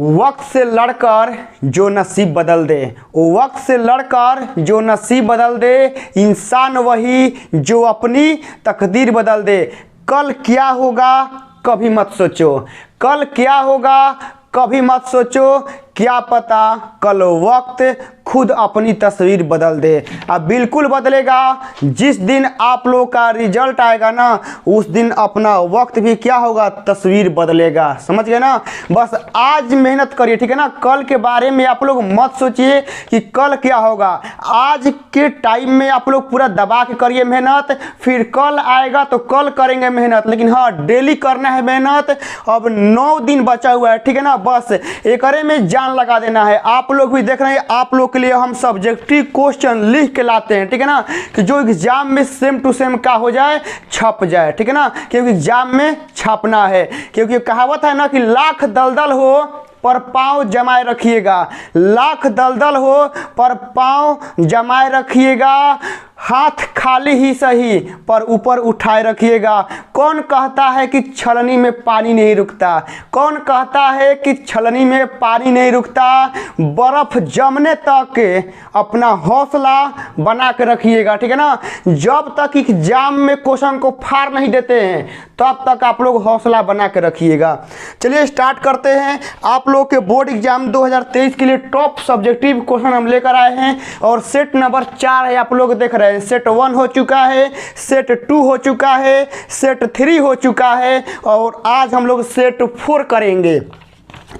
वक्त से लड़कर जो नसीब बदल दे, वक्त से लड़कर जो नसीब बदल दे, इंसान वही जो अपनी तकदीर बदल दे। कल क्या होगा कभी मत सोचो, कल क्या होगा कभी मत सोचो, क्या पता कल वक्त खुद अपनी तस्वीर बदल दे। अब बिल्कुल बदलेगा, जिस दिन आप लोग का रिजल्ट आएगा ना उस दिन अपना वक्त भी क्या होगा, तस्वीर बदलेगा। समझ गए ना। बस आज मेहनत करिए, ठीक है ना। कल के बारे में आप लोग मत सोचिए कि कल क्या होगा। आज के टाइम में आप लोग पूरा दबा के करिए मेहनत, फिर कल आएगा तो कल करेंगे मेहनत, लेकिन हाँ डेली करना है मेहनत। अब 9 दिन बचा हुआ है, ठीक है ना। बस एकरे में जान लगा देना है। आप लोग भी देख रहे हैं, आप लोग के लिए हम सब्जेक्टिव क्वेश्चन लिख के लाते हैं, ठीक है ना, कि जो एग्जाम में सेम टू सेम का हो जाए, छप जाए, ठीक है ना, क्योंकि एग्जाम में छपना है। क्योंकि कहावत है ना कि लाख दलदल हो पर पाँव जमाए रखिएगा, लाख दलदल हो पर पाँव जमाए रखिएगा, हाथ खाली ही सही पर ऊपर उठाए रखिएगा। कौन कहता है कि छलनी में पानी नहीं रुकता, कौन कहता है कि छलनी में पानी नहीं रुकता। बर्फ जमने तक अपना हौसला बना के रखिएगा, ठीक है ना। जब तक एग्जाम में क्वेश्चन को फाड़ नहीं देते हैं तब तक आप लोग हौसला बना के रखिएगा। चलिए स्टार्ट करते हैं। आप लोग के बोर्ड एग्जाम 2023 के लिए टॉप सब्जेक्टिव क्वेश्चन हम लेकर आए हैं और सेट नंबर 4 है, आप लोग देख रहे हैं। सेट 1 हो चुका है, सेट 2 हो चुका है, सेट 3 हो चुका है और आज हम लोग सेट 4 करेंगे।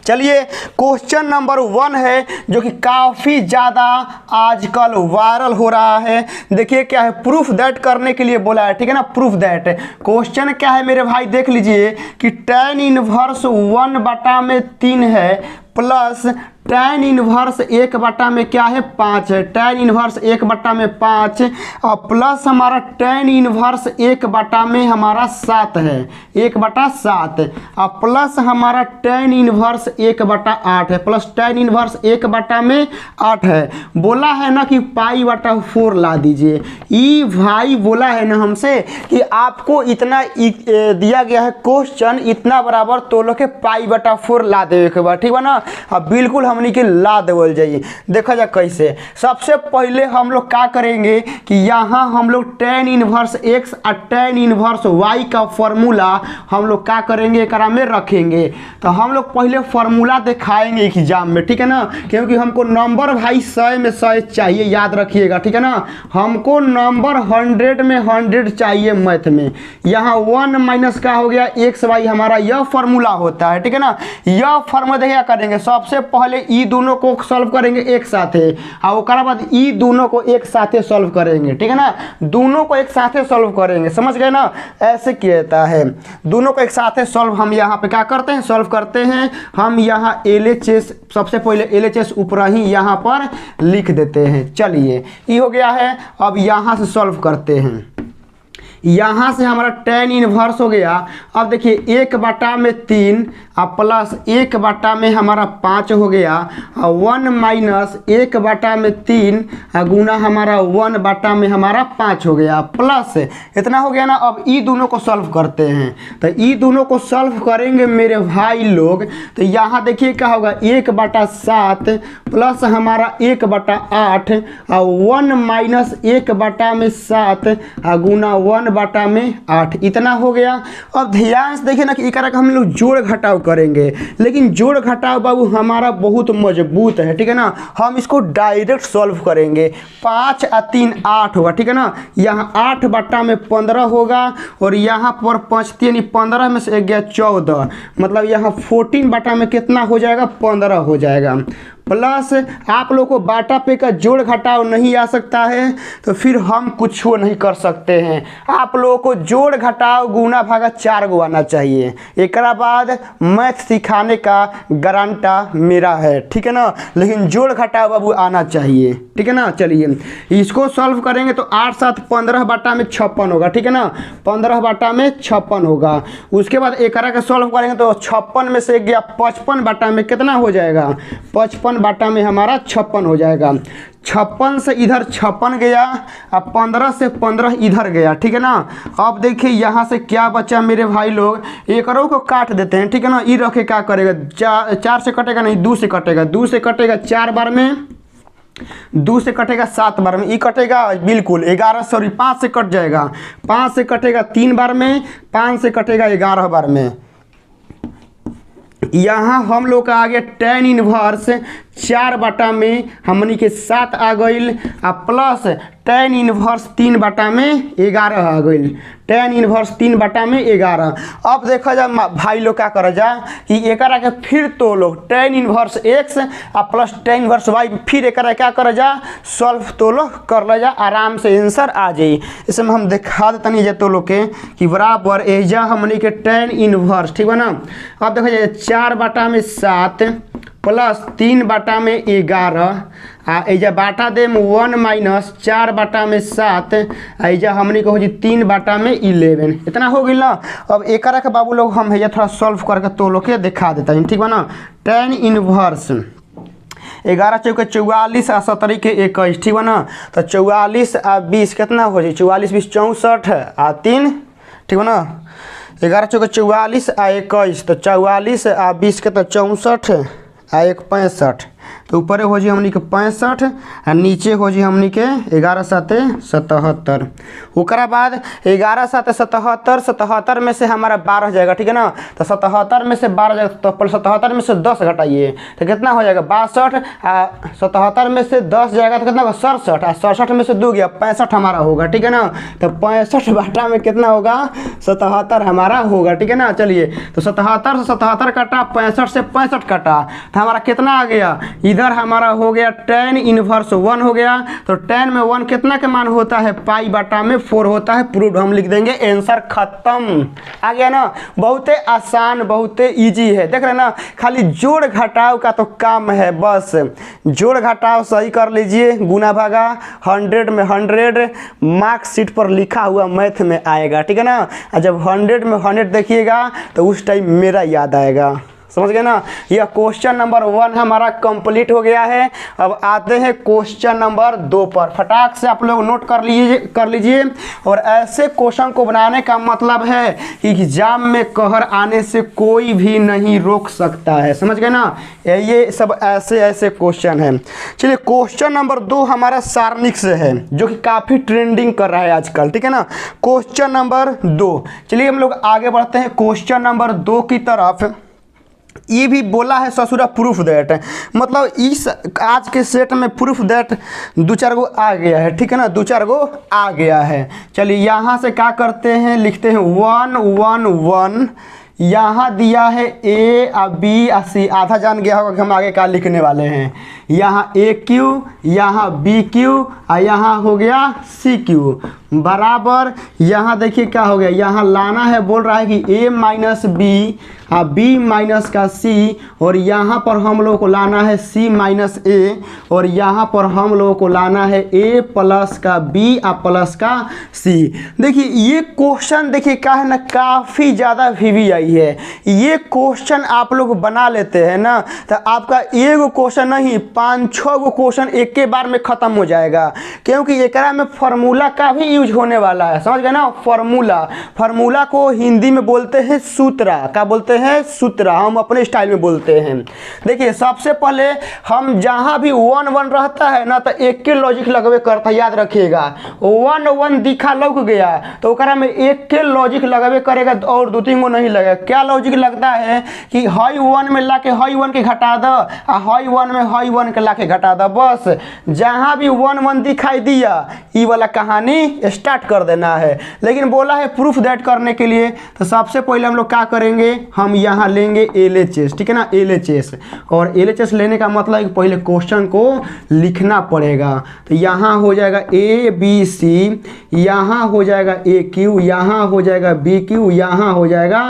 चलिए क्वेश्चन नंबर 1 है जो कि काफ़ी ज़्यादा आजकल वायरल हो रहा है। देखिए क्या है, प्रूफ दैट करने के लिए बोला है, ठीक है ना। प्रूफ दैट क्वेश्चन क्या है मेरे भाई, देख लीजिए कि tan इनवर्स 1/3 है प्लस tan इनवर्स 1/में क्या है 5 है। tan इनवर्स 1/में 5 और प्लस हमारा tan इनवर्स 1/में हमारा 7 है, 1/7 और प्लस हमारा tan इनवर्स 1/8 है, प्लस tan इनवर्स 1/में 8 है। बोला है ना कि π/4 ला दीजिए। ई भाई बोला है ना हमसे कि आपको इतना दिया गया है क्वेश्चन, इतना बराबर तोलो के π/4 ला देवे के बाद, ठीक है ना। अब बिल्कुल हमनी के ला देवल जाइए। देखा जा कैसे। सबसे पहले हम लोग क्या करेंगे कि यहाँ हम लोग tan इनवर्स x और tan इनवर्स y का फॉर्मूला हम लोग क्या करेंगे, एकरा में रखेंगे। तो हम लोग पहले फॉर्मूला दिखाएंगे एग्जाम में, ठीक है ना, क्योंकि हमको नंबर भाई 100 में 100 चाहिए, याद रखिएगा, ठीक है ना। हमको नंबर 100 में 100 चाहिए मैथ में। यहाँ 1 माइनस का हो गया एक्स वाई, हमारा यह फॉर्मूला होता है, ठीक है ना। यह फॉर्मूला देखिए करेंगे, सबसे पहले ई दोनों को सॉल्व करेंगे एक साथ और उसके बाद ई दोनों को एक साथ सॉल्व करेंगे, ठीक है ना। दोनों को एक साथ सॉल्व करेंगे, समझ गए ना। ऐसे किया जाता है, दोनों को एक साथ सॉल्व। हम यहाँ पे क्या करते हैं, सॉल्व करते हैं। हम यहाँ LHS सबसे पहले LHS ऊपर ही यहाँ पर लिख देते हैं। चलिए ये हो गया है। अब यहाँ से सॉल्व करते हैं। यहाँ से हमारा tan इनवर्स हो गया। अब देखिए 1/3 और प्लस 1/में हमारा 5 हो गया और 1 माइनस 1/3 गुना हमारा 1/में हमारा 5 हो गया, प्लस इतना हो गया ना। अब ई दोनों को सॉल्व करते हैं। तो ई दोनों को सॉल्व करेंगे मेरे भाई लोग। तो यहाँ देखिए क्या होगा 1/7 प्लस हमारा 1/8 और 1 माइनस 1/में 7 गुना 1/8, इतना हो गया। अब ध्यान से देखिए ना कि एकरा का हम लोग जोड़ घटाव करेंगे, लेकिन जोड़ घटाव बाबू हमारा बहुत मजबूत है, ठीक है ना। हम इसको डायरेक्ट सॉल्व करेंगे। 5 और 3 8 होगा, ठीक है ना। यहाँ 8/में 15 होगा और यहाँ पर 5 3 15 में से 1 गया 14, मतलब यहाँ 14/में कितना हो जाएगा 15 हो जाएगा। प्लस आप लोग को बाटा पे का जोड़ घटाव नहीं आ सकता है तो फिर हम कुछ नहीं कर सकते हैं। आप लोगों को जोड़ घटाव गुना भागा 4 गो आना चाहिए। एक बाद मैथ सिखाने का गारंटा मेरा है, ठीक है ना। लेकिन जोड़ घटाव बाबू आना चाहिए, ठीक है ना। चलिए इसको सॉल्व करेंगे तो 8 7 15/में 56 होगा, ठीक है ना। 15/में 56 होगा। उसके बाद एक का सॉल्व करेंगे तो 56 में से गया 55/में कितना हो जाएगा 55 बटा में हमारा 56 हो जाएगा। 56 से इधर 56 गया, अब 15 से 15 इधर गया, ठीक है ना। अब देखिए यहाँ से क्या बचा मेरे भाई लोग, एक रो को काट देते हैं, ठीक है ना। ई रखे क्या करेगा, 4 से कटेगा नहीं, 2 से कटेगा, 2 से कटेगा 4 बार में, 2 से कटेगा 7 बार में, ई कटेगा बिल्कुल 11, सॉरी 5 से कट जाएगा, 5 से कटेगा 3 बार में, 5 से कटेगा 11 बार में। यहाँ हम लोग का आ गया tan इनवर्स 4 बटा में हमनी के 7 आ गई, आ प्लस tan इनवर्स 3 बटा में 11 आ गई, tan इनवर्स 3 बटा में 11। अब देखा जा भाई लोग क्या कर जा कि एक के फिर तो लोग tan इनवर्स x आ प्लस tan इनवर्स y, फिर एक क्या कर जा सॉल्व तो लोग कर ले जा, आराम से आंसर आ जाई। इसमें हम दिखा देते नहीं तो लोग के कि बराबर एजा हमनी के tan इनवर्स, ठीक है ना। अब देखा जाए 4 बटा में 7 प्लस 3 बटा में 11 आ एजा बाटा देम 1 माइनस 4 बटा में 7 आ एजा हमनी को हो जी 3 बटा में 11, इतना हो गई ना। अब एक के बाबू लोग हम है थोड़ा सॉल्व करके तो लोग के दिखा देता है, ठीक है ना। tan इनवर्स 11 चौके 44 आ 17 के 21, ठीक है ना। तो 44 आ 20 कितना हो जाए, 44 20 64 आ 3, ठीक है ना। 11 चौके 44 आ 21, तो 44 आ 20 के तो 64 आ 1 65, तो ऊपर हो जी हमनी के 65 आ नीचे हो जी हमनी के 11 7 77। ओकरा बाद 11 7 77, 77 में से हमारा 12 जाएगा, ठीक है ना। तो 77 में से 12 जाएगा, तो 77 में से 10 घटाइए तो कितना हो जाएगा 62, आ 77 में से 10 जाएगा तो कितना होगा 67, आ 67 में से 2 गया 65 हमारा होगा, ठीक है ना। तो 65 बटा में कितना होगा 77 हमारा होगा, ठीक है ना। चलिए तो 77 से 77 कटा, 65 से 65 कटा, तो हमारा कितना आ गया, इधर हमारा हो गया tan इनवर्स 1 हो गया। तो tan में 1 कितना के मान होता है, पाई बटा में 4 होता है। प्रूफ हम लिख देंगे, आंसर खत्म। आ गया ना, बहुते आसान बहुते इजी है, देख रहे ना। खाली जोड़ घटाव का तो काम है, बस जोड़ घटाव सही कर लीजिए, गुना भागा 100 में 100 मार्कशीट पर लिखा हुआ मैथ में आएगा, ठीक है ना। और जब 100 में 100 देखिएगा तो उस टाइम मेरा याद आएगा, समझ गए ना। यह क्वेश्चन नंबर 1 हमारा कंप्लीट हो गया है। अब आते हैं क्वेश्चन नंबर 2 पर, फटाक से आप लोग नोट कर लीजिए। और ऐसे क्वेश्चन को बनाने का मतलब है कि एग्जाम में कहर आने से कोई भी नहीं रोक सकता है, समझ गए ना। ये सब ऐसे क्वेश्चन है। चलिए क्वेश्चन नंबर 2 हमारा सारणिक से है, जो कि काफ़ी ट्रेंडिंग कर रहा है आजकल, ठीक है ना। क्वेश्चन नंबर 2, चलिए हम लोग आगे बढ़ते हैं क्वेश्चन नंबर 2 की तरफ। ये भी बोला है ससुरा प्रूफ दैट, मतलब इस आज के सेट में प्रूफ दैट 2-4 गो आ गया है, ठीक है ना, 2-4 गो आ गया है। चलिए यहाँ से क्या करते हैं, लिखते हैं 1 1 1, यहाँ दिया है ए और बी और सी, आधा जान गया होगा कि हम आगे क्या लिखने वाले हैं। यहाँ ए क्यू, यहाँ बी क्यू और यहाँ हो गया सी क्यू बराबर, यहाँ देखिए क्या हो गया, यहाँ लाना है, बोल रहा है कि ए माइनस बी और बी माइनस का सी, और यहाँ पर हम लोग को लाना है सी माइनस ए, और यहाँ पर हम लोगों को लाना है ए प्लस का बी और प्लस का सी। देखिए ये क्वेश्चन देखिए क्या है ना, काफ़ी ज़्यादा वीवीआई है। ये क्वेश्चन आप लोग बना लेते हैं ना तो आपका एगो क्वेश्चन नहीं 5-6 गो क्वेश्चन एक के बार में ख़त्म हो जाएगा, क्योंकि एकरा में फार्मूला का भी यूज होने वाला है, समझ गए ना। फार्मूला को हिंदी में बोलते हैं सूत्रा, क्या बोलते हैं सूत्रा, हम अपने स्टाइल में बोलते हैं। देखिए सबसे पहले हम जहाँ भी 1 1 रहता है ना तो एक के लॉजिक लगवे करता, याद रखिएगा 1 1 दिखा लग गया तो ओकरा में एक के लॉजिक लगवे करेगा और 2-3 गो नहीं लगेगा। क्या लॉजिक लगता है कि हाई 1 में ला के हाई 1 के घटा दो और हाई 1 में हाई 1 के ला के घटा दो, बस जहाँ भी 1 1 दिखाई दिया ये वाला कहानी स्टार्ट कर देना है। लेकिन बोला है प्रूफ दैट करने के लिए, तो सबसे पहले हम लोग क्या करेंगे, हम यहाँ लेंगे LHS, ठीक है ना, LHS। और LHS लेने का मतलब है कि पहले क्वेश्चन को लिखना पड़ेगा। तो यहाँ हो जाएगा ABC, यहाँ हो जाएगा AQ, यहाँ हो जाएगा BQ, यहाँ हो जाएगा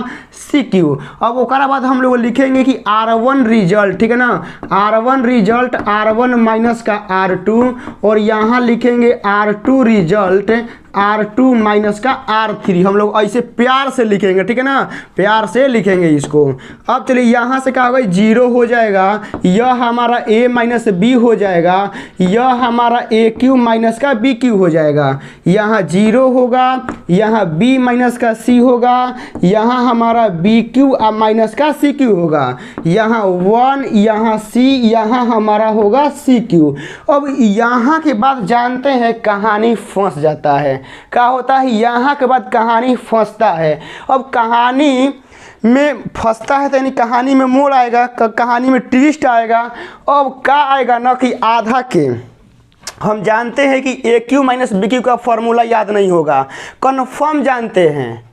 CQ। अब ओकरा बाद हम लोग लिखेंगे कि R1 रिजल्ट, ठीक है ना, R1 रिजल्ट R1 माइनस का R2, और यहाँ लिखेंगे R2 रिजल्ट R2 माइनस का R3 हम लोग ऐसे प्यार से लिखेंगे, ठीक है ना, प्यार से लिखेंगे इसको। अब चलिए यहाँ से क्या होगा, 0 हो जाएगा, यह हमारा a माइनस बी हो जाएगा, यह हमारा ए क्यू माइनस का बी क्यू हो जाएगा, यहाँ 0 होगा, यहाँ b माइनस का c होगा, यहाँ हमारा बी क्यू माइनस का सी क्यू होगा, यहाँ 1, यहाँ c, यहाँ हमारा होगा सी क्यू। अब यहाँ के बाद जानते हैं कहानी फंस जाता है। क्या होता है, यहाँ के बाद कहानी फंसता है। अब कहानी में फंसता है तो यानी कहानी में मोड़ आएगा, कहानी में ट्विस्ट आएगा। अब क्या आएगा ना कि आधा के हम जानते हैं कि ए क्यू माइनस बी क्यू का फॉर्मूला याद नहीं होगा, कन्फर्म जानते हैं,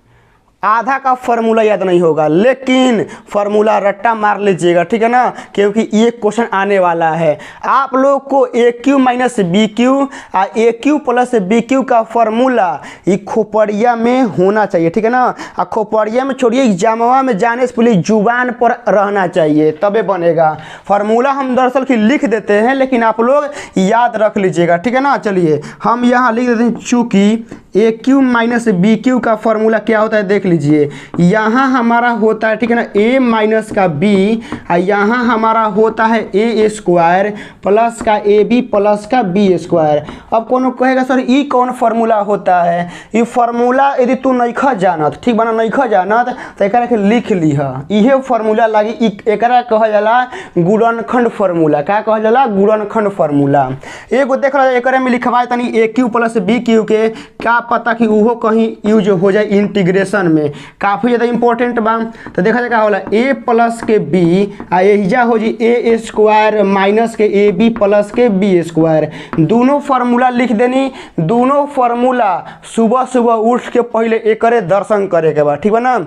आधा का फार्मूला याद नहीं होगा, लेकिन फार्मूला रट्टा मार लीजिएगा, ठीक है ना, क्योंकि ये क्वेश्चन आने वाला है। आप लोग को ए क्यू माइनस बी क्यू और ए क्यू प्लस बी क्यू का फार्मूला ये खोपड़िया में होना चाहिए, ठीक है ना। और खोपड़िया में छोड़िए, एग्जामवा में जाने से पहले जुबान पर रहना चाहिए, तबे बनेगा। फार्मूला हम दरअसल कि लिख देते हैं, लेकिन आप लोग याद रख लीजिएगा, ठीक है ना। चलिए हम यहाँ लिख देते हैं, चूँकि ए क्यू माइनस बी क्यू का फार्मूला क्या होता है देख लीजिए। यहाँ हमारा होता है, ठीक है ना, ए माइनस का बी, और यहाँ हमारा होता है ए स्क्वायर प्लस का ए बी प्लस का बी स्क्वायर। अब कौन कहेगा सर ई कौन फार्मूला होता है, ये फार्मूला यदि तू नइखा जानत, ठीक बना, नइखा जानत तो एकरा के लिख लीह, इहे फार्मूला लागी। एकरा कहल जाला गुणनखंड फार्मूला। क्या कहल जाला, गुणनखंड फार्मूला। एगो देख रहा है एकरे में लिखवाए तनी ए क्यू प्लस बी क्यू के, क्या पता कि उहो कहीं यूज हो जाए इंटीग्रेशन में, काफ़ी ज़्यादा इंपॉर्टेंट बा। तो देखा जाए क्या होला, ए प्लस के बी आ एहिजा हो जी ए स्क्वायर माइनस के ए बी प्लस के बी स्क्वायर। दोनों फार्मूला लिख देनी, दोनों फार्मूला सुबह सुबह उठ के पहले एकरे दर्शन करे के बा, ठीक बा ना।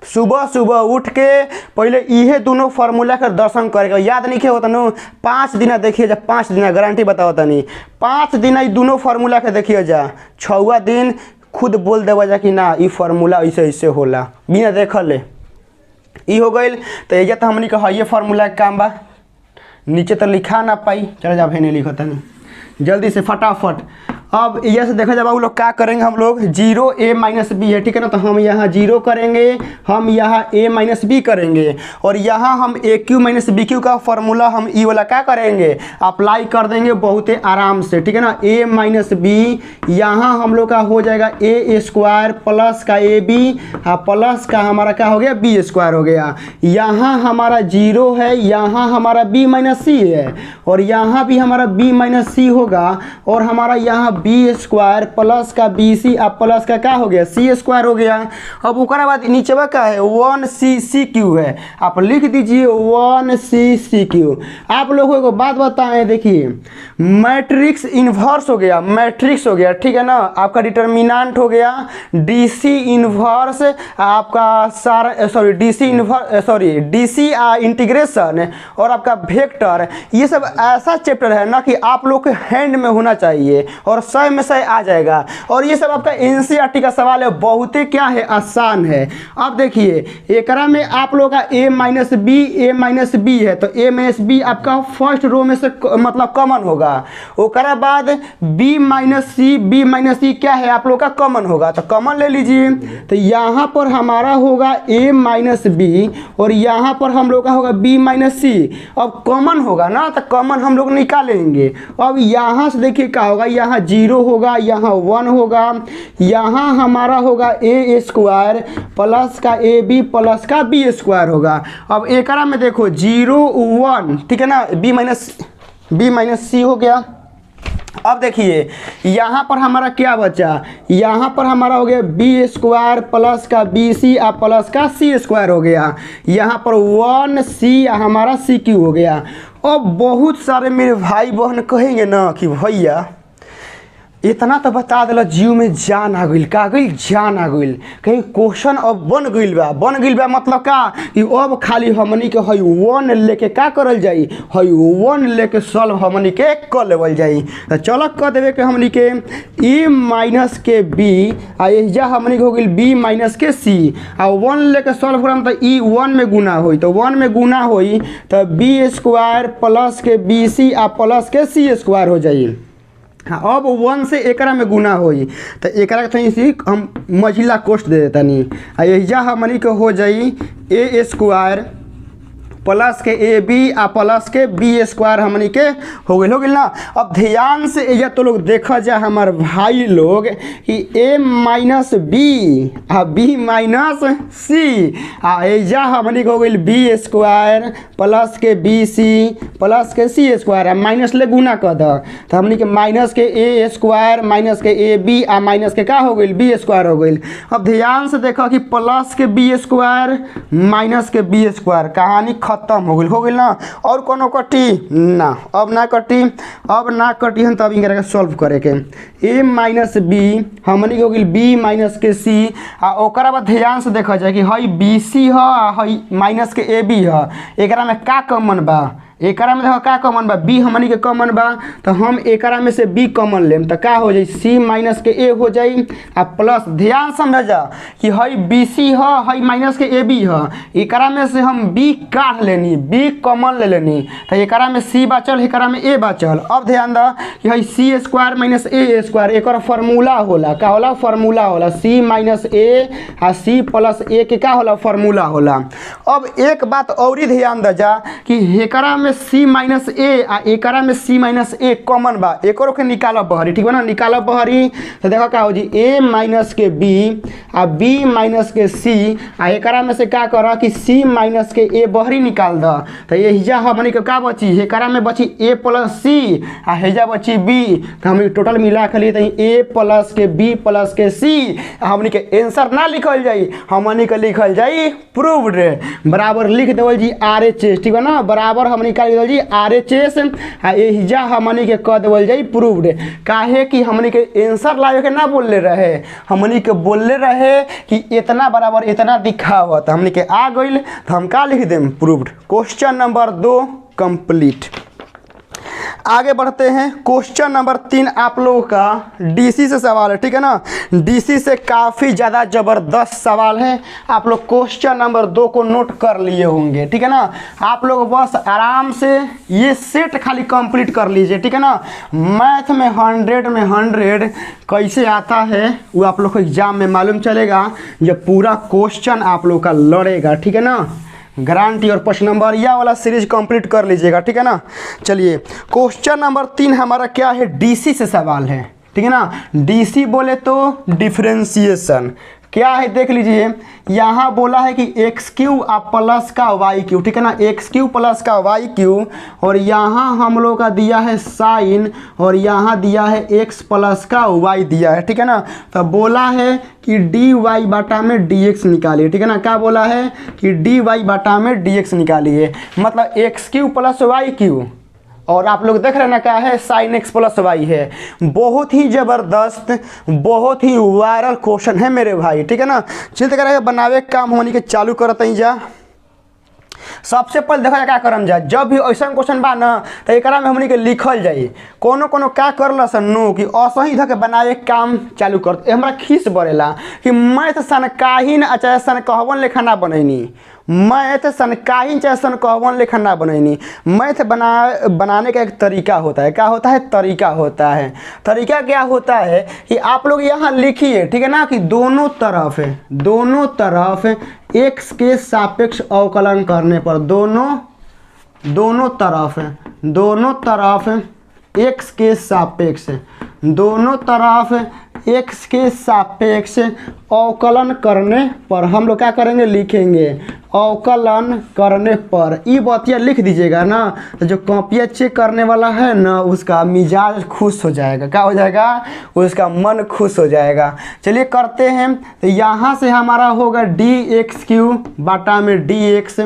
सुबह सुबह उठ के पहले इहे दोनों फार्मूला के दर्शन करे के, याद नहीं होता नो, 5 दिन देखिए जा, 5 दिन गारंटी बताओ तनी, 5 दिन ये दोनों फार्मूला के देखिए जा, 6वां दिन खुद बोल देवा जा कि ना ये फार्मूला ऐसे ऐसे होला, बिना देखले ई हो गई। तो ये तो हमने कहा ये फार्मूला का काम बा, नीचे तो लिखा ना पाई, चलो जा भेने लिखो तनी जल्दी से फटाफट। अब ये से देखा जाए लोग क्या करेंगे, हम लोग 0 a माइनस बी है, ठीक है ना, तो हम यहाँ 0 करेंगे, हम यहाँ a माइनस बी करेंगे, और यहाँ हम ए क्यू माइनस बी क्यू का फार्मूला हम ई वाला क्या करेंगे, अप्लाई कर देंगे बहुत आराम से, ठीक है ना। a माइनस बी यहाँ हम लोग का हो जाएगा ए स्क्वायर प्लस का ए बी प्लस का हमारा क्या हो गया बी स्क्वायर हो गया। यहाँ हमारा 0 है, यहाँ हमारा b माइनस सी है, और यहाँ भी हमारा b माइनस सी होगा, और हमारा यहाँ बी स्क्वायर प्लस का बी सी प्लस का क्या हो गया सी स्क्वायर हो गया। अब उसके बाद नीचे का है 1 सी क्यू है, आप लिख दीजिए 1 सी क्यू। आप लोगों को बात बताएं, देखिए मैट्रिक्स इन्वर्स हो गया, मैट्रिक्स हो गया, ठीक है ना, आपका डिटर्मिनेंट हो गया डीसी इन्वर्स, आपका सारा sorry DC inverse sorry DC integration, और आपका वेक्टर। ये सब ऐसा चैप्टर है ना कि आप लोग के हैंड में होना चाहिए और 100 में 100 आ जाएगा। और ये सब आपका एनसीईआरटी का सवाल है, बहुत ही क्या है, आसान है। अब देखिए एकरा में आप लोग का ए माइनस बी है, तो ए माइनस बी आपका फर्स्ट रो में से मतलब कॉमन होगा। ओकरा बाद बी माइनस सी क्या है आप लोग का कॉमन होगा, तो कॉमन ले लीजिए। तो यहाँ पर हमारा होगा ए माइनस बी, और यहाँ पर हम लोग का होगा बी माइनस सी। अब कॉमन होगा ना, तो कॉमन हम लोग निकालेंगे। अब यहाँ से देखिए क्या होगा, यहाँ 0 होगा, यहाँ 1 होगा, यहाँ हमारा होगा ए स्क्वायर प्लस का ए बी प्लस का बी स्क्वायर होगा। अब एकरा में देखो 0 1, ठीक है ना, बी माइनस सी हो गया। अब देखिए यहाँ पर हमारा क्या बचा, यहाँ पर हमारा हो गया बी स्क्वायर प्लस का बी सी प्लस का सी स्क्वायर हो गया। यहाँ पर 1 सी हमारा सी क्यू हो गया। अब बहुत सारे मेरे भाई बहन कहेंगे ना कि भैया इतना तो बता दिला, जीव में जान आ गई, का गई जान आ गई, कहीं क्वेश्चन अब बन गई बा मतलब का कि अब खाली हमनी के हई 1 लेके का करल जाई, हई 1 लेके सॉल्व हमनी के कर लेवल जाई। तो चलो कह देवे कि हमनी के ए माइनस के बी आ एजा हमनी के हो गई बी माइनस के सी, आ 1 लेके सॉल्व करम तो ई 1 में गुना होई, तो 1 में गुना होई तो बी स्क्वायर प्लस के बी सी प्लस के सी स्क्वायर हो जाई। हाँ, अब 1 से एकरा में गुना होई तो एकरा के थोड़ी सी हम मझिला कोष्ट दे देतानी आ एहिजा हमनी के हो जाई ए स्क्वायर प्लस के ए बी आ प्लस के बी स्क्वायर हमनी के हो गई ना। अब ध्यान से एजा तो लोग देखा जा हमार भाई लोग कि ए माइनस बी आ बी माइनस सी आ एजा हमनी के हो गई बी स्क्वायर प्लस के बी सी प्लस के सी स्क्वायर आ माइनस ले गुना कर द तो हमनी के माइनस के ए स्क्वायर माइनस के ए बी आ माइनस के का हो गई बी स्क्वायर हो गई। अब ध्यान से देखा कि प्लस के बी स्क्वायर माइनस के बी स्क्वायर कहानी खत्म हो गई ना। और कोनो कटी ना, अब ना कटी, अब ना कटी हम तब इनके सॉल्व करे के ए माइनस बी हमनी के हो गई बी माइनस के सी आ ओकरा बाद ध्यान से देखा जाए कि हई बी सी ह हई माइनस के ए बी ह एकरा में का कॉमन बा एकरा में देखो का कॉमन बा बी हमनी के कॉमन बा तो हम एकरा में से बी कॉमन लेम तो का हो जाई सी माइनस के ए हो जाई आ प्लस ध्यान समझ जा कि हई बी सी ह हई माइनस के ए बी ह एकरा में से हम बी काट लेनी बी कॉमन ले लेनी तो एकरा में सी बचल एकरा में ए बचल। अब ध्यान दा कि हई सी स्क्वायर माइनस ए स्क्वायर एकर फार्मूला होला का होला फार्मूला होला सी माइनस ए आ सी प्लस ए के का होला फार्मूला होला। अब एक बात और ध्यान दा जा कि एकरा में सी माइनस ए आ एकरा में सी माइनस ए कॉमन बा एकरो के निकालब बहरी ठीक बा ना। निकालब बहरी तो देखो का हो जी ए माइनस के बी आ बी माइनस के सी आ एकरा में से का कर कि सी माइनस के ए बहरी निकाल द तो एहिजा हमनी के का बची एकरा में बची ए प्लस सी आ हेजा बची बी तो हमनी टोटल मिला के लिए ए प्लस के बी प्लस के सी हमनी के आंसर ना लिखल जाई हमनी के लिखल जाई प्रूव्ड बराबर लिख देवल जी RHS ठीक बा ना बराबर हमनी का लिखल जी RHS आ एहिजा हमनी के कह देवल जाई प्रूव्ड। काहे कि हमनी के आंसर लावे के ना बोलले रहे हमनी के बोलले रहे कि इतना बराबर इतना दिखावत हमनी के आ गइल तो हम का लिख them proved. Question number 2 complete. आगे बढ़ते हैं क्वेश्चन नंबर 3 आप लोगों का डीसी से सवाल है ठीक है ना। डीसी से काफ़ी ज़्यादा ज़बरदस्त सवाल है आप लोग क्वेश्चन नंबर 2 को नोट कर लिए होंगे ठीक है ना। आप लोग बस आराम से ये सेट खाली कंप्लीट कर लीजिए ठीक है ना। मैथ में 100 में 100 कैसे आता है वो आप लोग को एग्जाम में मालूम चलेगा जब पूरा क्वेश्चन आप लोग का लड़ेगा ठीक है ना। गारंटी और 5 नंबर या वाला सीरीज कंप्लीट कर लीजिएगा ठीक है ना। चलिए क्वेश्चन नंबर 3 हमारा क्या है डीसी से सवाल है ठीक है ना। डीसी बोले तो डिफरेंशिएशन क्या है देख लीजिए। यहाँ बोला है कि एक्स क्यू आप प्लस का वाई क्यू ठीक है ना एक्स क्यू प्लस का वाई क्यू और यहाँ हम लोग का दिया है साइन और यहाँ दिया है एक्स प्लस का वाई दिया है ठीक है ना। तो बोला है कि डी वाई बाटा में डी एक्स निकालिए ठीक है ना। क्या बोला है कि डी वाई बाटा में डी एक्स निकालिए मतलब X Q plus Y Q और आप लोग देख रहे हैं ना क्या है साइन एक्स प्लस वाई है। बहुत ही ज़बरदस्त बहुत ही वायरल क्वेश्चन है मेरे भाई ठीक है ना। चलते करें बनावे काम होने के चालू करते ही जा। सबसे पहले देखा क्या करम जा जब भी ऐसा क्वेश्चन बा ना तो एक में हमनी के लिखल जाई कोनो कोनो क्या करल नो कि असही धके बनावे काम चालू कर हमरा खीस बरेला कि मैथ सन काहीन चाहे सन कहवन लेखा ना बनैनी मैथ सन काहीन चाहे सन कहवन लेखा ना बनैनी। मैथ बनाने का एक तरीका होता है क्या होता है तरीका होता है। तरीका क्या होता है कि आप लोग यहाँ लिखिए ठीक है ना कि दोनों तरफ एक्स के सापेक्ष अवकलन करने पर दोनों तरफ एक्स के सापेक्ष अवकलन करने पर हम लोग क्या करेंगे लिखेंगे अवकलन करने पर। ये बतिया लिख दीजिएगा ना तो जो कॉपियाँ चेक करने वाला है ना उसका मिजाज खुश हो जाएगा क्या हो जाएगा उसका मन खुश हो जाएगा। चलिए करते हैं तो यहाँ से हमारा होगा डी एक्स क्यू बाटा में डी एक्स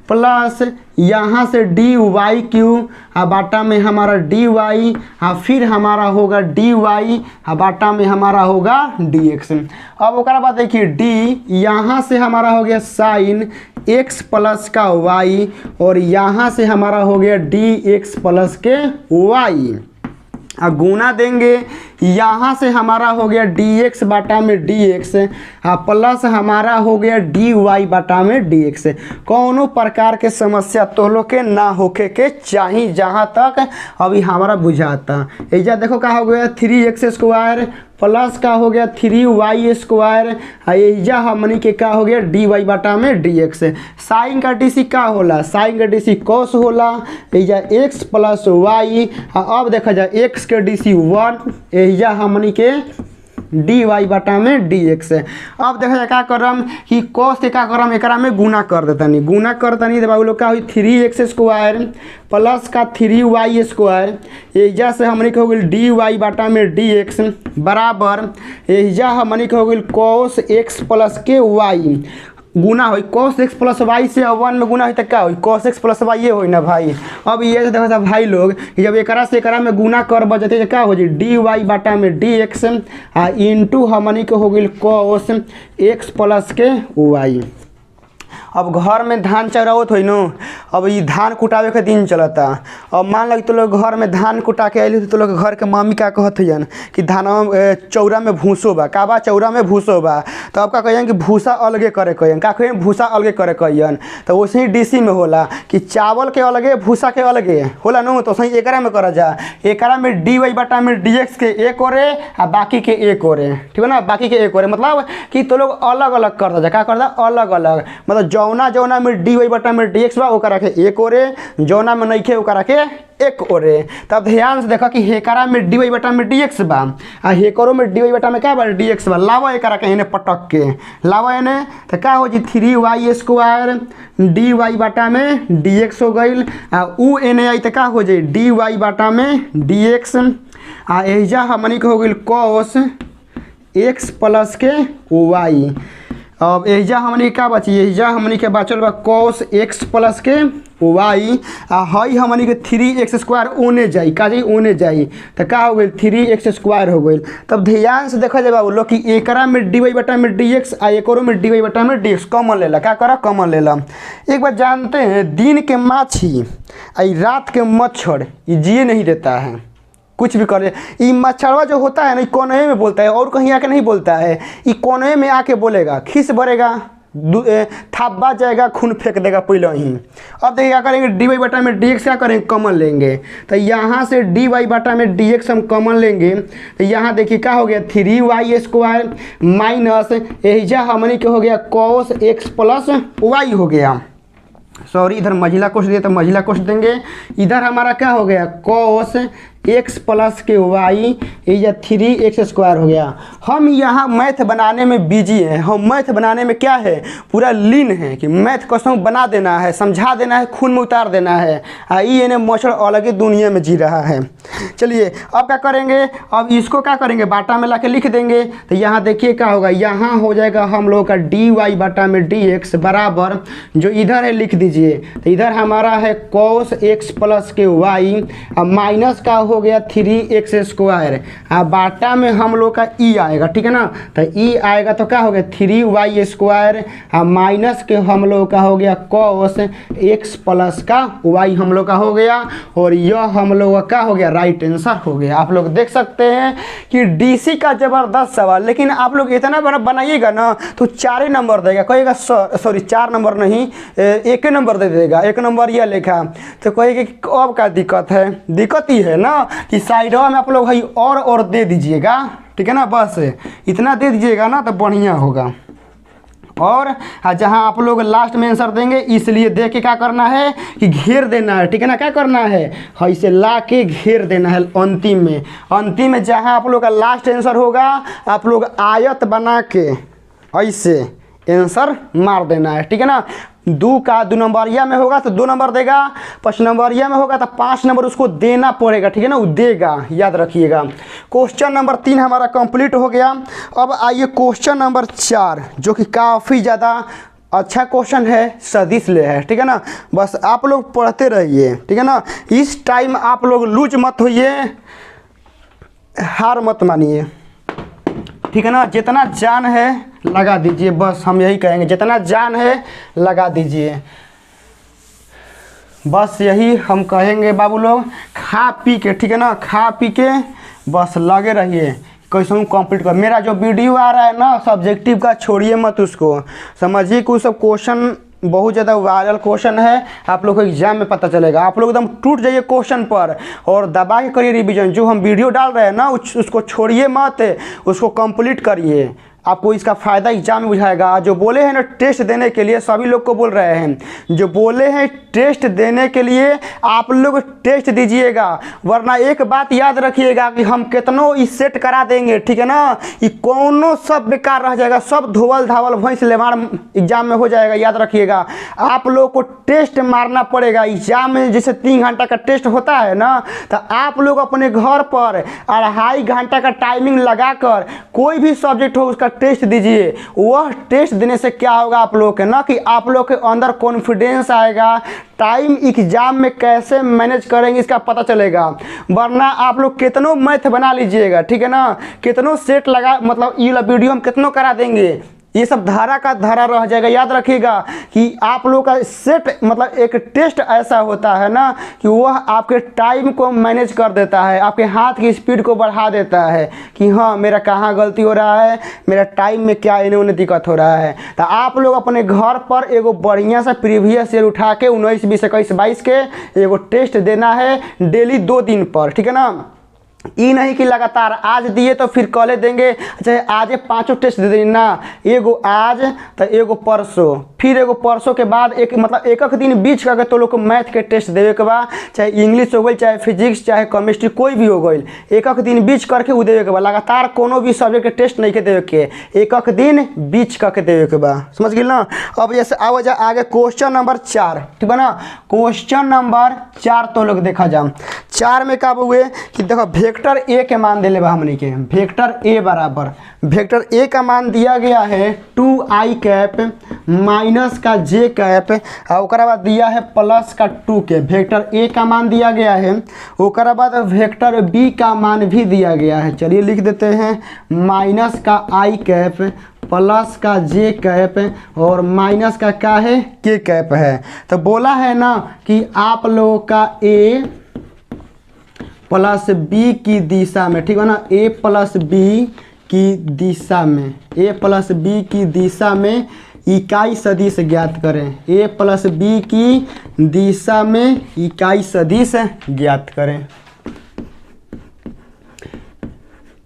प्लस यहाँ से डी वाई क्यू बाटा में हमारा डी वाई फिर हमारा होगा डी वाई बाटा में हमारा होगा डी एक्स। अब उसके बाद देखिए डी यहाँ से हमारा हो गया साइन एक्स प्लस का वाई और यहाँ से हमारा हो गया डी एक्स प्लस के वाई। गुना देंगे, यहाँ से हमारा हो गया dx बटा में dx प्लस हमारा हो गया dy बटा में dx। कौनों प्रकार के समस्या तो लोग के ना होके के चाहिए, जहाँ तक अभी हमारा बुझाता। एजा देखो का हो गया 3x स्क्वायर प्लस का हो गया 3y स्क्वायर, एजा हमनी के का हो गया dy बटा में dx। साइन का डी सी का होला, साइन का डी सी कॉस होला, एजा x प्लस y। अब देखा जाए x के डी सी 1, एजा हमनी के dy बटा में dx। अब देखा जाए का करम कि cos के का करम एकरा में गुना कर देतनी, गुना करतनी तो बाबू लोग का हुई 3x स्क्वायर प्लस का 3y स्क्वायर, एजा से हमनी के हो गई dy बटा में dx बराबर एजा हमनी के हो गई cos x प्लस के y गुना हो cos x प्लस वाई से 1 में गुना हो तो क्या हो cos x प्लस वाई ये हो ना भाई। अब ये देखो था भाई लोग कि जब एकरा से एकरा में गुना कर बचते तो क्या हो जी dy बटा में dx इंटू हमनी के हो गई cos x प्लस के y। अब घर में धान चरावत हो न, अब ये धान कुटावे के दिन चलता। अब मान लो तो लोग घर में धान कुटा के आइल तो लोग घर के मम्मी का कहत हन कि धान चौरा में भूसो बा, का बा चौरा में भूसो बा, तो अब का कहियन कि भूसा अलगे करे कहियन, का कहियन भूसा अलगे करे कहियन। तो वैसे ही डीसी में होला कि चावल के अलगे भूसा के अलगे होला न, तो सही एकरा में करा जा, एकरा में dy बटा में dx के एक ओरे आ बाकी के एक ओरे, ठीक है ना, बाकी के एक ओरे मतलब कि तो लोग अलग अलग कर जा, का कर दा अलग अलग, मतलब जौना जौना में dy बटा में dx बा ओकरा के एक ओरे, जौना में नइखे ओकरा के एक ओरे। तब ध्यान से देखा कि हेकरा में dy बटा में dx बा आ हेकरो में dy बटा में क्या बा dx बा। लावा एकरा के एने पटक के लावा एने तो क्या हो जी 3y स्क्वायर dy बटा में dx हो गईल आ उ एने आई तो क्या हो जाए dy बटा में dx आ एजा हमनी के हो गईल cos x प्लस के y। अब एजा हमनी का बची, एजा हमनी के बचल बा cos x प्लस के y आ हई हमनी के 3x स्क्वायर ओने जाई, का जाई ओने जाई तो का हो गई 3x स्क्वायर हो गई। तब ध्यान से देखा जाए बाबू लोग कि एकरा में dy बटा में dx आ एकरो में dy बटा में dx कॉमन लेला, का करा कॉमन लेला। एक बार जानते हैं दिन के माछी आ रात के मच्छर ये जिए नहीं देता है, कुछ भी करे। ये मच्छरवा जो होता है ना कोने में बोलता है और कहीं आके नहीं बोलता है, ये कोने में आके बोलेगा, खिस भरेगा, थापा जाएगा, खून फेंक देगा पहले ही। अब देखिए क्या करेंगे dy बटा में dx क्या करेंगे कॉमन लेंगे, तो यहाँ से dy बटा में dx हम कॉमन लेंगे तो यहाँ देखिए क्या हो गया 3y स्क्वायर माइनस एजा हमनी के हो गया cos x प्लस y हो गया। सॉरी इधर महिला कोष दिए तो महिला कोष देंगे, इधर हमारा क्या हो गया cos x प्लस के y या 3x स्क्वायर हो गया। हम यहाँ मैथ बनाने में बिजी हैं, हम मैथ बनाने में क्या है पूरा लीन है कि मैथ कसम बना देना है, समझा देना है, खून में उतार देना है। ये ने मच्छर अलग ही दुनिया में जी रहा है। चलिए अब क्या करेंगे, अब इसको क्या करेंगे बाटा में ला के लिख देंगे तो यहाँ देखिए क्या होगा, यहाँ हो जाएगा हम लोग का dy बटा में dx बराबर जो इधर है लिख दीजिए, तो इधर हमारा है cos x प्लस के y अब माइनस का हो गया 3x स्क्वायर आ बाटा में हम लोग का e आएगा, ठीक है ना, तो e आएगा तो क्या हो गया 3y स्क्वायर आ माइनस के हम लोग का हो गया cos x प्लस का y हम लोग का हो गया और यह हम लोग का क्या हो गया राइट आंसर हो गया। आप लोग देख सकते हैं कि डीसी का जबरदस्त सवाल, लेकिन आप लोग इतना बड़ा बनाइएगा ना तो 4 ही नंबर देगा, कहेगा सॉरी 4 नंबर नहीं 1 नंबर दे देगा, 1 नंबर यह लिखा तो कहेगा कि अब क्या दिक्कत है, दिक्कत ही है ना कि साइडवा में आप लोग भाई और दे दीजिएगा, ठीक है ना, बस इतना दे दीजिएगा ना तो बढ़िया होगा। और जहां आप लोग लास्ट में आंसर देंगे इसलिए देख के क्या करना है कि घेर देना है, ठीक है ना, क्या करना है ऐसे ला के घेर देना है अंतिम में जहां आप लोग का लास्ट आंसर होगा आप लोग आयत बना के ऐसे आंसर मार देना है, ठीक है ना। 2 का 2 नंबरिया में होगा तो 2 नंबर देगा, 5 नंबरिया में होगा तो 5 नंबर उसको देना पड़ेगा, ठीक है ना, वो देगा, याद रखिएगा। क्वेश्चन नंबर 3 हमारा कंप्लीट हो गया। अब आइए क्वेश्चन नंबर 4 जो कि काफ़ी ज़्यादा अच्छा क्वेश्चन है, सदिश ले है, ठीक है ना, बस आप लोग पढ़ते रहिए, ठीक है ना। इस टाइम आप लोग लूज मत होइए, हार मत मानिए, ठीक है ना। जितना जान है लगा दीजिए, बस हम यही कहेंगे, जितना जान है लगा दीजिए, बस यही हम कहेंगे बाबू लोग। खा पी के, ठीक है ना, खा पी के बस लगे रहिए कैसे कंप्लीट कर। मेरा जो वीडियो आ रहा है ना सब्जेक्टिव का, छोड़िए मत उसको, समझिए कि सब क्वेश्चन बहुत ज़्यादा वायरल क्वेश्चन है, आप लोग को एग्जाम में पता चलेगा। आप लोग एकदम टूट जाइए क्वेश्चन पर और दबा के करिए रिवीजन। जो हम वीडियो डाल रहे हैं ना उसको छोड़िए मत, उसको कंप्लीट करिए, आपको इसका फ़ायदा एग्जाम में बुझाएगा। जो बोले हैं ना टेस्ट देने के लिए, सभी लोग को बोल रहे हैं, जो बोले हैं टेस्ट देने के लिए आप लोग टेस्ट दीजिएगा, वरना एक बात याद रखिएगा कि हम कितनों इस सेट करा देंगे, ठीक है ना, ये कोनो सब बेकार रह जाएगा, सब धोवल धावल भैंस लेवाड़ एग्जाम में हो जाएगा। याद रखिएगा आप लोग को टेस्ट मारना पड़ेगा एग्जाम में। जैसे 3 घंटा का टेस्ट होता है ना, तो आप लोग अपने घर पर 2.5 घंटा का टाइमिंग लगाकर कोई भी सब्जेक्ट हो उसका टेस्ट दीजिए। वह टेस्ट देने से क्या होगा आप लोग के ना, कि आप लोग के अंदर कॉन्फिडेंस आएगा, टाइम एग्जाम में कैसे मैनेज करेंगे इसका पता चलेगा। वरना आप लोग कितनों मैथ बना लीजिएगा, ठीक है ना, कितनों सेट लगा, मतलब ये वीडियो हम कितनों करा देंगे, ये सब धारा का धारा रह जाएगा। याद रखिएगा कि आप लोग का सेट मतलब एक टेस्ट ऐसा होता है ना कि वह आपके टाइम को मैनेज कर देता है, आपके हाथ की स्पीड को बढ़ा देता है कि हाँ मेरा कहाँ गलती हो रहा है, मेरा टाइम में क्या इन्हें उन्हें दिक्कत हो रहा है। तो आप लोग अपने घर पर एगो बढ़िया सा प्रीवियस ईयर उठा के 19, 20, 21, 22 के एगो टेस्ट देना है डेली 2 दिन पर, ठीक है ना। ये नहीं कि लगातार आज दिए तो फिर कल देंगे, चाहे आज 5 टेस्ट दे देंगे ना, एगो आज तो एगो परसों, फिर एगो परसों के बाद एक मतलब एक दिन बीच करके तो लोग को मैथ के टेस्ट देवे के बाद, चाहे इंग्लिश हो गई, चाहे फिजिक्स, चाहे केमिस्ट्री, कोई भी हो गई, एक दिन बीच करके वो देवे के बाद। लगातार कोनो भी सब्जेक्ट के टेस्ट नहीं के देवे के, एक दिन बीच करके देवे के बाद, समझ गए ना। अब जैसे आओ जा आगे क्वेश्चन नंबर 4, ठीक है ना। क्वेश्चन नंबर 4 तो लोग देखा जा 4 में क्या हुए कि देखो वेक्टर ए के मान दे ले हमने के, वेक्टर ए बराबर, वेक्टर ए का मान दिया गया है 2i कैप माइनस का j कैप, और ओकरा बाद दिया है प्लस का 2 के। वेक्टर ए का मान दिया गया है, ओकरा बाद वेक्टर बी का मान भी दिया गया है। चलिए लिख देते हैं माइनस का i कैप प्लस का j कैप और माइनस का क्या है k कैप है। तो बोला है ना कि आप लोगों का a प्लस बी की दिशा में, ठीक है ना, a प्लस बी की दिशा में, a प्लस बी की दिशा में इकाई सदिश ज्ञात करें। a प्लस बी की दिशा में इकाई सदिश ज्ञात करें,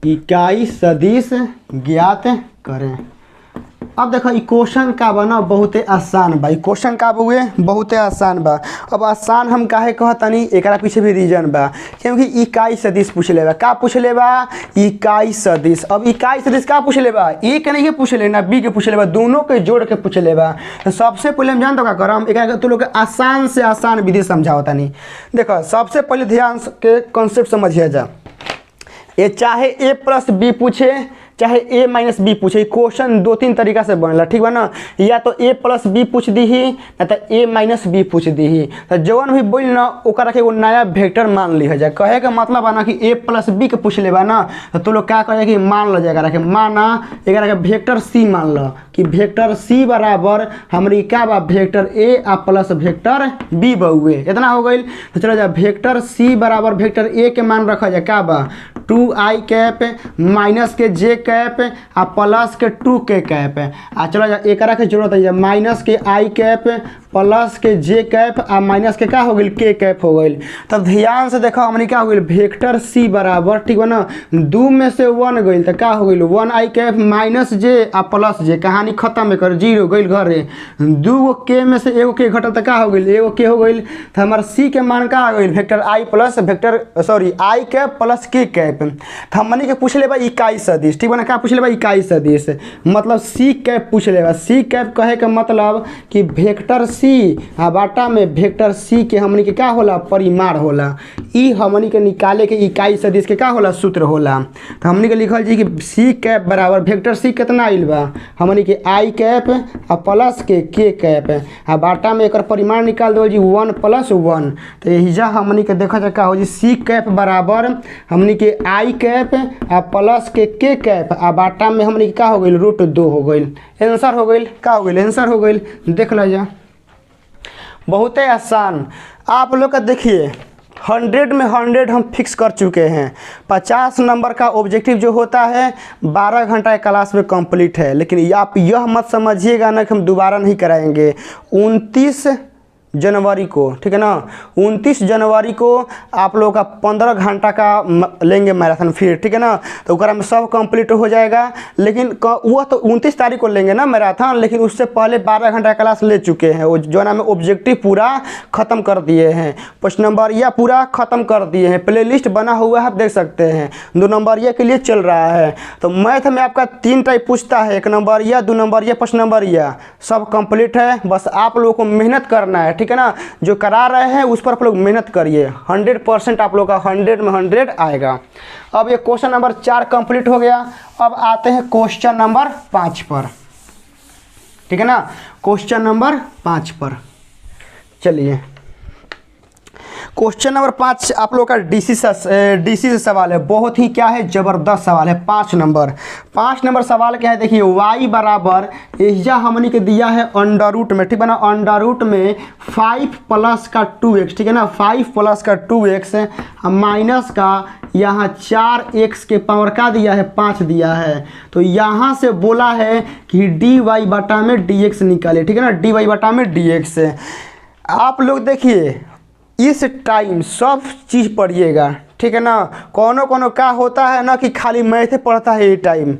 इकाई सदिश ज्ञात करें। अब देखो ई क्वेश्चन का बना बहुत आसान बा, क्वेश्चन का हुए बहुत आसान बा। अब आसान हम काहे कहतनी, एकरा पीछे भी रीजन बा, क्योंकि इकाई सदिश पूछ लेबा। का पूछ लेबा? इकाई सदिश। अब इकाई सदिश का पूछ लेबा? ए के नहीं पूछ लेना, बी के पूछ लेबा, दोनों के जोड़ के पूछ लेबा। तो सबसे पहले हम जानते का करम, एक तो लोग आसान से आसान विधि समझाओ तनी। देखो सबसे पहले ध्यान के कॉन्सेप्ट समझिए जा, ये चाहे ए प्लस बी पूछे चाहे ए माइनस बी पूछे, क्वेश्चन 2-3 तरीका से बनला, ठीक बा ना। या तो ए प्लस बी पूछ दी ही, ना तो ए माइनस बी पूछ दी ही। तो जवन भी बोल ना ओकरा के एगो नया वेक्टर मान लिया जाए। कहे का मतलब है ना कि ए प्लस बी के पूछ लेबा ना, तो लोग क्या कहे कि मान लो जाएगा, माना एक वेक्टर सी मान लो कि वेक्टर सी बराबर हमारी क्या बा, वेक्टर ए आ प्लस वेक्टर बी बहुए, इतना हो गई। तो चलो जा वेक्टर सी बराबर वेक्टर ए के मान रखा जाए क्या बा, 2i कैप माइनस के j कैप आ प्लस के 2 के कैप आ। चलो जा एक के जरूरत है, माइनस के i कैप प्लस के j कैप आ माइनस के क्या हो गई k कैप हो गई। तब ध्यान से देखो हमने क्या हो गई, वेक्टर c बराबर, ठीक है ना, 2 में से 1 गई तो क्या हो गई 1i कैप माइनस j आ प्लस j, कहानी खत्म कर 0 गई घरे। 2 के में से एगो के घटल तो क्या हो गई, एगो के हो गई। तो हमारा c के मान का आ गई vector i plus vector sorry i cap plus k cap. तो हमने के पूछ लेबा इकाई सदिश, ठीक है ना, क्या पूछ लेबा इकाई सदिश, मतलब c कैप पूछ लेबा। c कैप कहे का मतलब कि वेक्टर c आ बाटा में वेक्टर c के हमनी के क्या होला, परिमाण होला। ई हमनी के निकाले के इकाई सदिश के क्या होला, सूत्र होला। तो हमनी के लिखल जी कि c कैप बराबर वेक्टर c कितना आइल बा, हमनी के i कैप आ प्लस के k कैप आ बाटा में एकर परिमाण निकाल दो जी 1 + 1। तो यही हमनी के देखा जा का हो जी c कैप बराबर हमनी के i कैप आ प्लस के k कैप आ बाटा में हमनी के क्या हो गई √2 हो गई। आंसर हो गई, का हो गई आंसर हो गई। देख लो जा बहुत आसान। आप लोग का देखिए 100 में 100 हम फिक्स कर चुके हैं। 50 नंबर का ऑब्जेक्टिव जो होता है 12 घंटा क्लास में कंप्लीट है, लेकिन आप यह मत समझिएगा ना कि हम दोबारा नहीं कराएंगे। 29 जनवरी को, ठीक है ना, 29 जनवरी को आप लोगों का 15 घंटा का लेंगे मैराथन फिर, ठीक है ना। तो ओकरा में सब कंप्लीट हो जाएगा, लेकिन वह तो 29 तारीख को लेंगे ना मैराथन, लेकिन उससे पहले 12 घंटा क्लास ले चुके हैं। वो जो नाम ऑब्जेक्टिव पूरा ख़त्म कर दिए हैं, 5 नंबरिया पूरा ख़त्म कर दिए हैं। प्ले लिस्ट बना हुआ है, आप देख सकते हैं। 2 नंबरिया के लिए चल रहा है। तो मैथ में आपका 3 टाइप पूछता है, 1 नंबरिया, 2 नंबरिया, 5 नंबरिया, सब कंप्लीट है। बस आप लोगों को मेहनत करना है, ठीक है ना। जो करा रहे हैं उस पर आप लोग मेहनत करिए, 100% आप लोग का 100 में 100 आएगा। अब ये क्वेश्चन नंबर 4 कंप्लीट हो गया। अब आते हैं क्वेश्चन नंबर 5 पर, ठीक है ना। क्वेश्चन नंबर 5 पर चलिए। क्वेश्चन नंबर 5 आप लोग का डीसी से सवाल है। बहुत ही क्या है, ज़बरदस्त सवाल है। 5 नंबर सवाल क्या है, देखिए। y बराबर एजा हमने के दिया है अंडर रूट में, ठीक है ना। अंडर रूट में 5 प्लस का 2x, ठीक है ना, 5 प्लस का 2x माइनस का यहाँ 4x के पावर का दिया है 5 दिया है। तो यहाँ से बोला है कि dy बटा में dx निकाले, ठीक है ना, dy बटा में dx। आप लोग देखिए इस टाइम सब चीज़ पढ़िएगा, ठीक है ना। कोनो क्या होता है ना कि खाली मैथ पढ़ता है, ये टाइम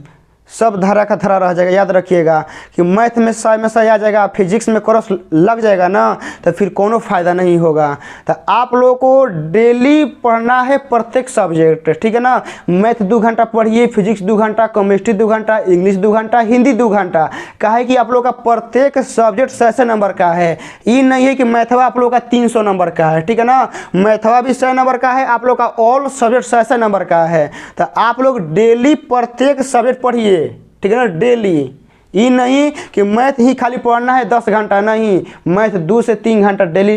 सब धरा का धरा रह जाएगा। याद रखिएगा कि मैथ में सही आ जाएगा, फिजिक्स में क्रॉस लग जाएगा ना, तो फिर कोनो फ़ायदा नहीं होगा। तो आप लोगों को डेली पढ़ना है प्रत्येक सब्जेक्ट, ठीक है ना। मैथ 2 घंटा पढ़िए, फिजिक्स 2 घंटा, केमिस्ट्री 2 घंटा, इंग्लिश 2 घंटा, हिंदी 2 घंटा। काहे कि आप लोग का प्रत्येक सब्जेक्ट 6 नंबर का है। ये नहीं है कि मैथवा आप लोग का 300 नंबर का है, ठीक है ना। मैथवा भी 6 नंबर का है, आप लोग का ऑल सब्जेक्ट 6 नंबर का है। तो आप लोग डेली प्रत्येक सब्जेक्ट पढ़िए, ठीक है ना, डेली। ये नहीं कि मैथ ही खाली पढ़ना है 10 घंटा, नहीं, मैथ 2 से 3 घंटा डेली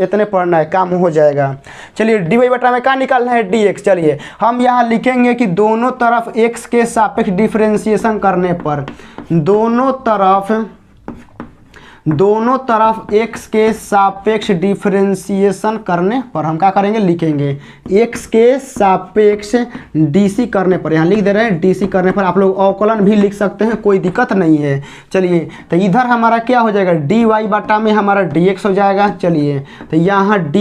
इतने पढ़ना है, काम हो जाएगा। चलिए डी वाई बटा में क्या निकालना है, dx। चलिए हम यहाँ लिखेंगे कि दोनों तरफ x के सापेक्ष डिफरेंशिएशन करने पर, दोनों तरफ x के सापेक्ष डिफरेंशिएशन करने पर हम क्या करेंगे, लिखेंगे x के सापेक्ष dc करने पर। यहाँ लिख दे रहे हैं dc करने पर। आप लोग अवकलन भी लिख सकते हैं, कोई दिक्कत नहीं है। चलिए तो इधर हमारा क्या हो जाएगा, dy बटा में हमारा dx हो जाएगा। चलिए तो यहाँ d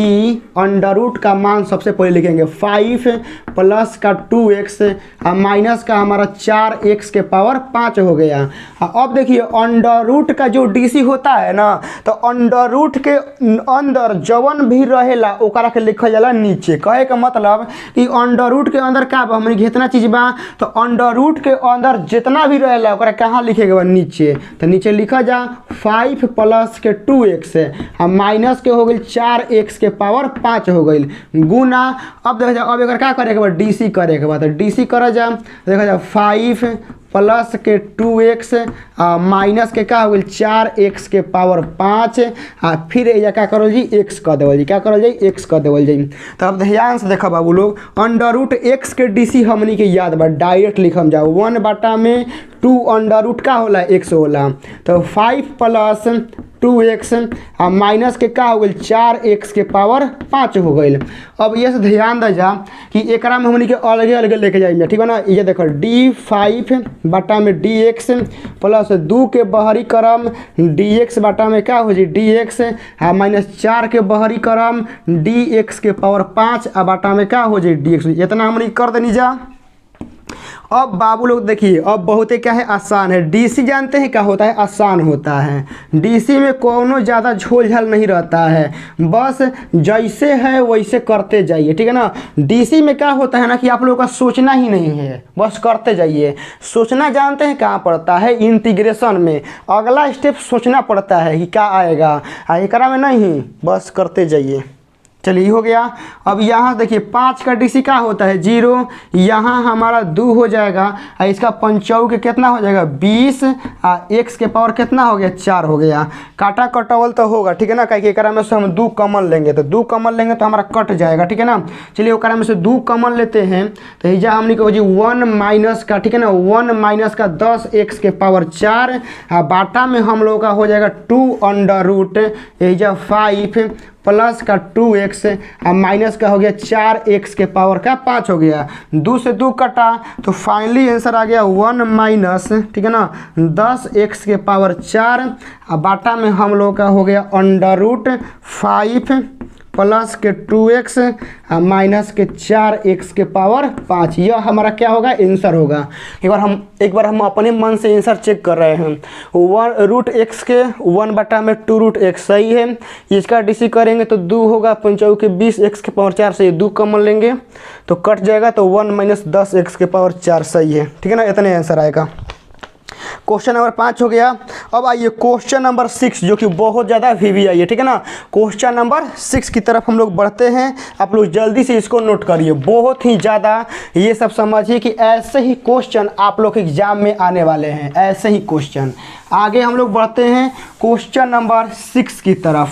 अंडर रूट का मान सबसे पहले लिखेंगे 5 प्लस का 2x माइनस का हमारा 4x के पावर 5 हो गया। अब देखिए अंडर रूट का जो dc होता है ना, तो अंडर रूट के अंदर जवन भी रहेला ओकरा के लिखल जाला नीचे। कहे का मतलब कि अंडर रूट के अंदर का बा, हमने जितना चीज बा, तो अंडर रूट के अंदर जितना भी रहेला ओकरा कहाँ लिखेगा बा, नीचे। तो नीचे लिखा जा 5 प्लस के 2x माइनस के हो गई 4x के पावर 5 हो गई गुना। अब देखा जा, अब एक क्या करेगा बा, डीसी करेगा बा। तो डीसी करा जा, देखा जा 5 प्लस के 2x माइनस के क्या हो गई 4x के पावर 5 फिर या क्या करल जी, x कर देवल जी, क्या करल जी, x कर देवल जी। तो अब ध्यान से देखा बाबू लोग, अंडर रूट x के डीसी हमनी के याद बा, डायरेक्ट लिखम जाओ 1 बटा में 2 अंडर रूट का होला x होला। तो 5 प्लस 2x माइनस के का हो गई 4x के पावर 5 हो गई। अब ये से ध्यान दे जा कि एकरा में हमनी के अलग अलग लेके जाएंगे, ठीक है ना। ये देखो d5 बटा में dx प्लस 2 के बहरी क्रम dx बटा में क्या हो जी dx माइनस 4 के बहरी क्रम dx के पावर 5 बटा में क्या हो जी dx। इतना हमनी कर देनी जा। अब बाबू लोग देखिए, अब बहुत क्या है, आसान है। डीसी जानते हैं क्या होता है, आसान होता है। डीसी में कोनो ज़्यादा झोल झाल नहीं रहता है, बस जैसे है वैसे करते जाइए, ठीक है ना। डीसी में क्या होता है ना कि आप लोगों का सोचना ही नहीं है, बस करते जाइए। सोचना जानते हैं कहाँ पड़ता है, इंटीग्रेशन में अगला स्टेप सोचना पड़ता है कि क्या आएगा, एकरा में नहीं, बस करते जाइए। चलिए हो गया। अब यहाँ देखिए 5 का डीसी क्या होता है 0, यहाँ हमारा 2 हो जाएगा, इसका 5 के कितना हो जाएगा 20, x के पावर कितना हो गया 4 हो गया। काटा कटवल तो होगा, ठीक है ना, कहीं एकरा में से हम 2 कॉमन लेंगे, तो 2 कॉमन लेंगे तो हमारा कट जाएगा, ठीक है ना। चलिए एकरा में से 2 कॉमन लेते हैं, तो यह हमने को जी 1 माइनस का, ठीक है ना, 1 माइनस का 10x के पावर 4 बाटा में हम लोग का हो जाएगा 2 अंडर रूट 5 प्लस का 2x और माइनस का हो गया 4x के पावर का 5 हो गया। 2 से 2 कटा तो फाइनली आंसर आ गया 1 माइनस, ठीक है ना, 10x के पावर 4 और बाटा में हम लोग का हो गया √5 प्लस के 2x और माइनस के 4x के पावर 5। यह हमारा क्या होगा, आंसर होगा। एक बार हम अपने मन से आंसर चेक कर रहे हैं। √x के 1 बटा में 2√x सही है। इसका डीसी करेंगे तो 2 होगा, 5 के 20x के पावर 4 से 2 कॉमन लेंगे तो कट जाएगा, तो 1 माइनस 10x के पावर 4 सही है, ठीक है ना। इतने आंसर आएगा। क्वेश्चन नंबर 5 हो गया। अब आइए क्वेश्चन नंबर 6 जो कि बहुत ज़्यादा वीवीआई है, ठीक है ना। क्वेश्चन नंबर 6 की तरफ हम लोग बढ़ते हैं। आप लोग जल्दी से इसको नोट करिए, बहुत ही ज़्यादा ये सब समझिए कि ऐसे ही क्वेश्चन आप लोग एग्जाम में आने वाले हैं, ऐसे ही क्वेश्चन। आगे हम लोग बढ़ते हैं क्वेश्चन नंबर 6 की तरफ,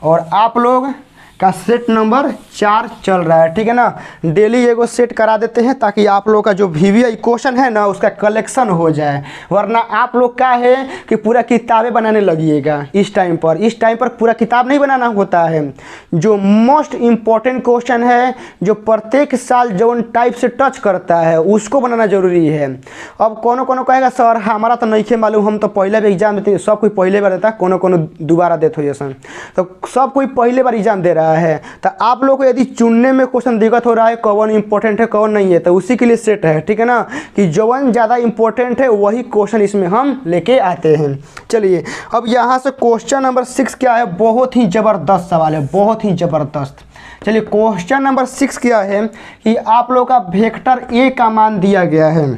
और आप लोग का सेट नंबर 4 चल रहा है, ठीक है ना। डेली एगो सेट करा देते हैं ताकि आप लोग का जो वीवीआई क्वेश्चन है ना उसका कलेक्शन हो जाए, वरना आप लोग क्या है कि पूरा किताबें बनाने लगिएगा इस टाइम पर पूरा किताब नहीं बनाना होता है। जो मोस्ट इम्पॉर्टेंट क्वेश्चन है, जो प्रत्येक साल जो टाइप से टच करता है उसको बनाना जरूरी है। अब कोनो कहेगा सर हमारा तो नहीं खे मालूम, हम तो पहले भी एग्जाम देते, सब कोई पहले बार देता, कोनो दोबारा देते हो जैसा, तो सब कोई पहले बार एग्जाम दे रहा है। तो आप लोग को यदि चुनने में क्वेश्चन दिक्कत हो रहा है कौन इंपॉर्टेंट है कौन नहीं है, तो उसी के लिए सेट है, ठीक है ना, कि जौन ज़्यादा इंपॉर्टेंट है वही क्वेश्चन इसमें हम लेके आते हैं। चलिए अब यहाँ से क्वेश्चन नंबर 6 क्या है, बहुत ही ज़बरदस्त सवाल है, बहुत ही ज़बरदस्त। चलिए क्वेश्चन नंबर 6 क्या है कि आप लोग का वेक्टर ए का मान दिया गया है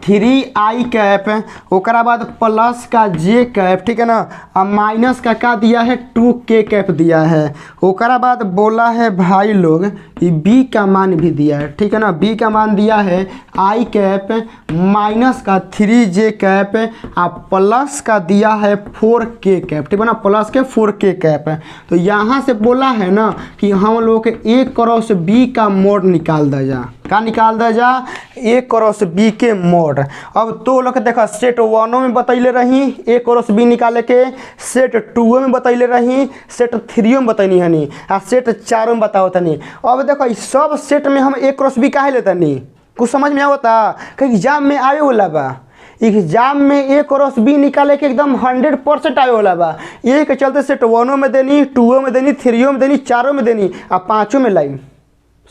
3i कैप, ओकरा बाद प्लस का j कैप, ठीक है ना, और माइनस का क्या दिया है 2k कैप दिया है। ओकरा बाद बोला है भाई लोग कि b का मान भी दिया है, ठीक है ना, b का मान दिया है i कैप माइनस का 3j कैप और प्लस का दिया है 4k कैप, ठीक है ना, प्लस के 4k कैप। तो यहाँ से बोला है ना कि हम लोग के a क्रॉस b का मोड निकाल दा जा, का निकाल दा जा a क्रॉस b के मोड। अब तो लोग देखा सेट 1 में बतैले रही a क्रॉस b निकाले के, सेट 2 में बतैले रही, सेट 3 में बतैनी हनी, आ सेट 4 में बताओ तनी। अब देखो इस सब सेट में हम a क्रॉस b काहे लेता नहीं, कुछ समझ में आवता कि एग्जाम में आवे वाला बा, एग्जाम में a क्रॉस b निकाले के एकदम 100% आवे वाला बा। ये के चलते सेट 1 में देनी, 2 में देनी, 3 में देनी, 4 में देनी, आ 5 में लाइन,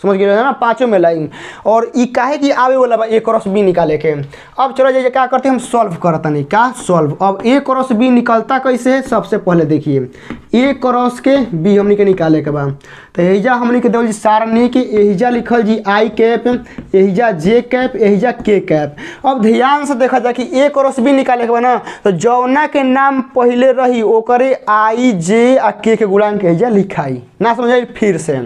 समझ गए ना, 5 में लाइन। और ई काहे कि आवे वाला बा a क्रॉस b निकाले के। अब चलो ये क्या करते हैं हम सॉल्व करता नहीं, क्या सॉल्व। अब a क्रॉस b निकलता कैसे, सबसे पहले देखिए a क्रॉस के b हमने के निकाले के बाद, तो एहिजा हमने के देवल सारणी के एहिजा लिखल जी i कैप, एहिजा j कैप, एहिजा k कैप। अब ध्यान से देखा जाए कि a क्रॉस b निकाले के बाद ना, तो जौना के नाम पहले रही ओकरे i j आ k के गुणांक एहिजा लिखाई ना, समझाई। फिर से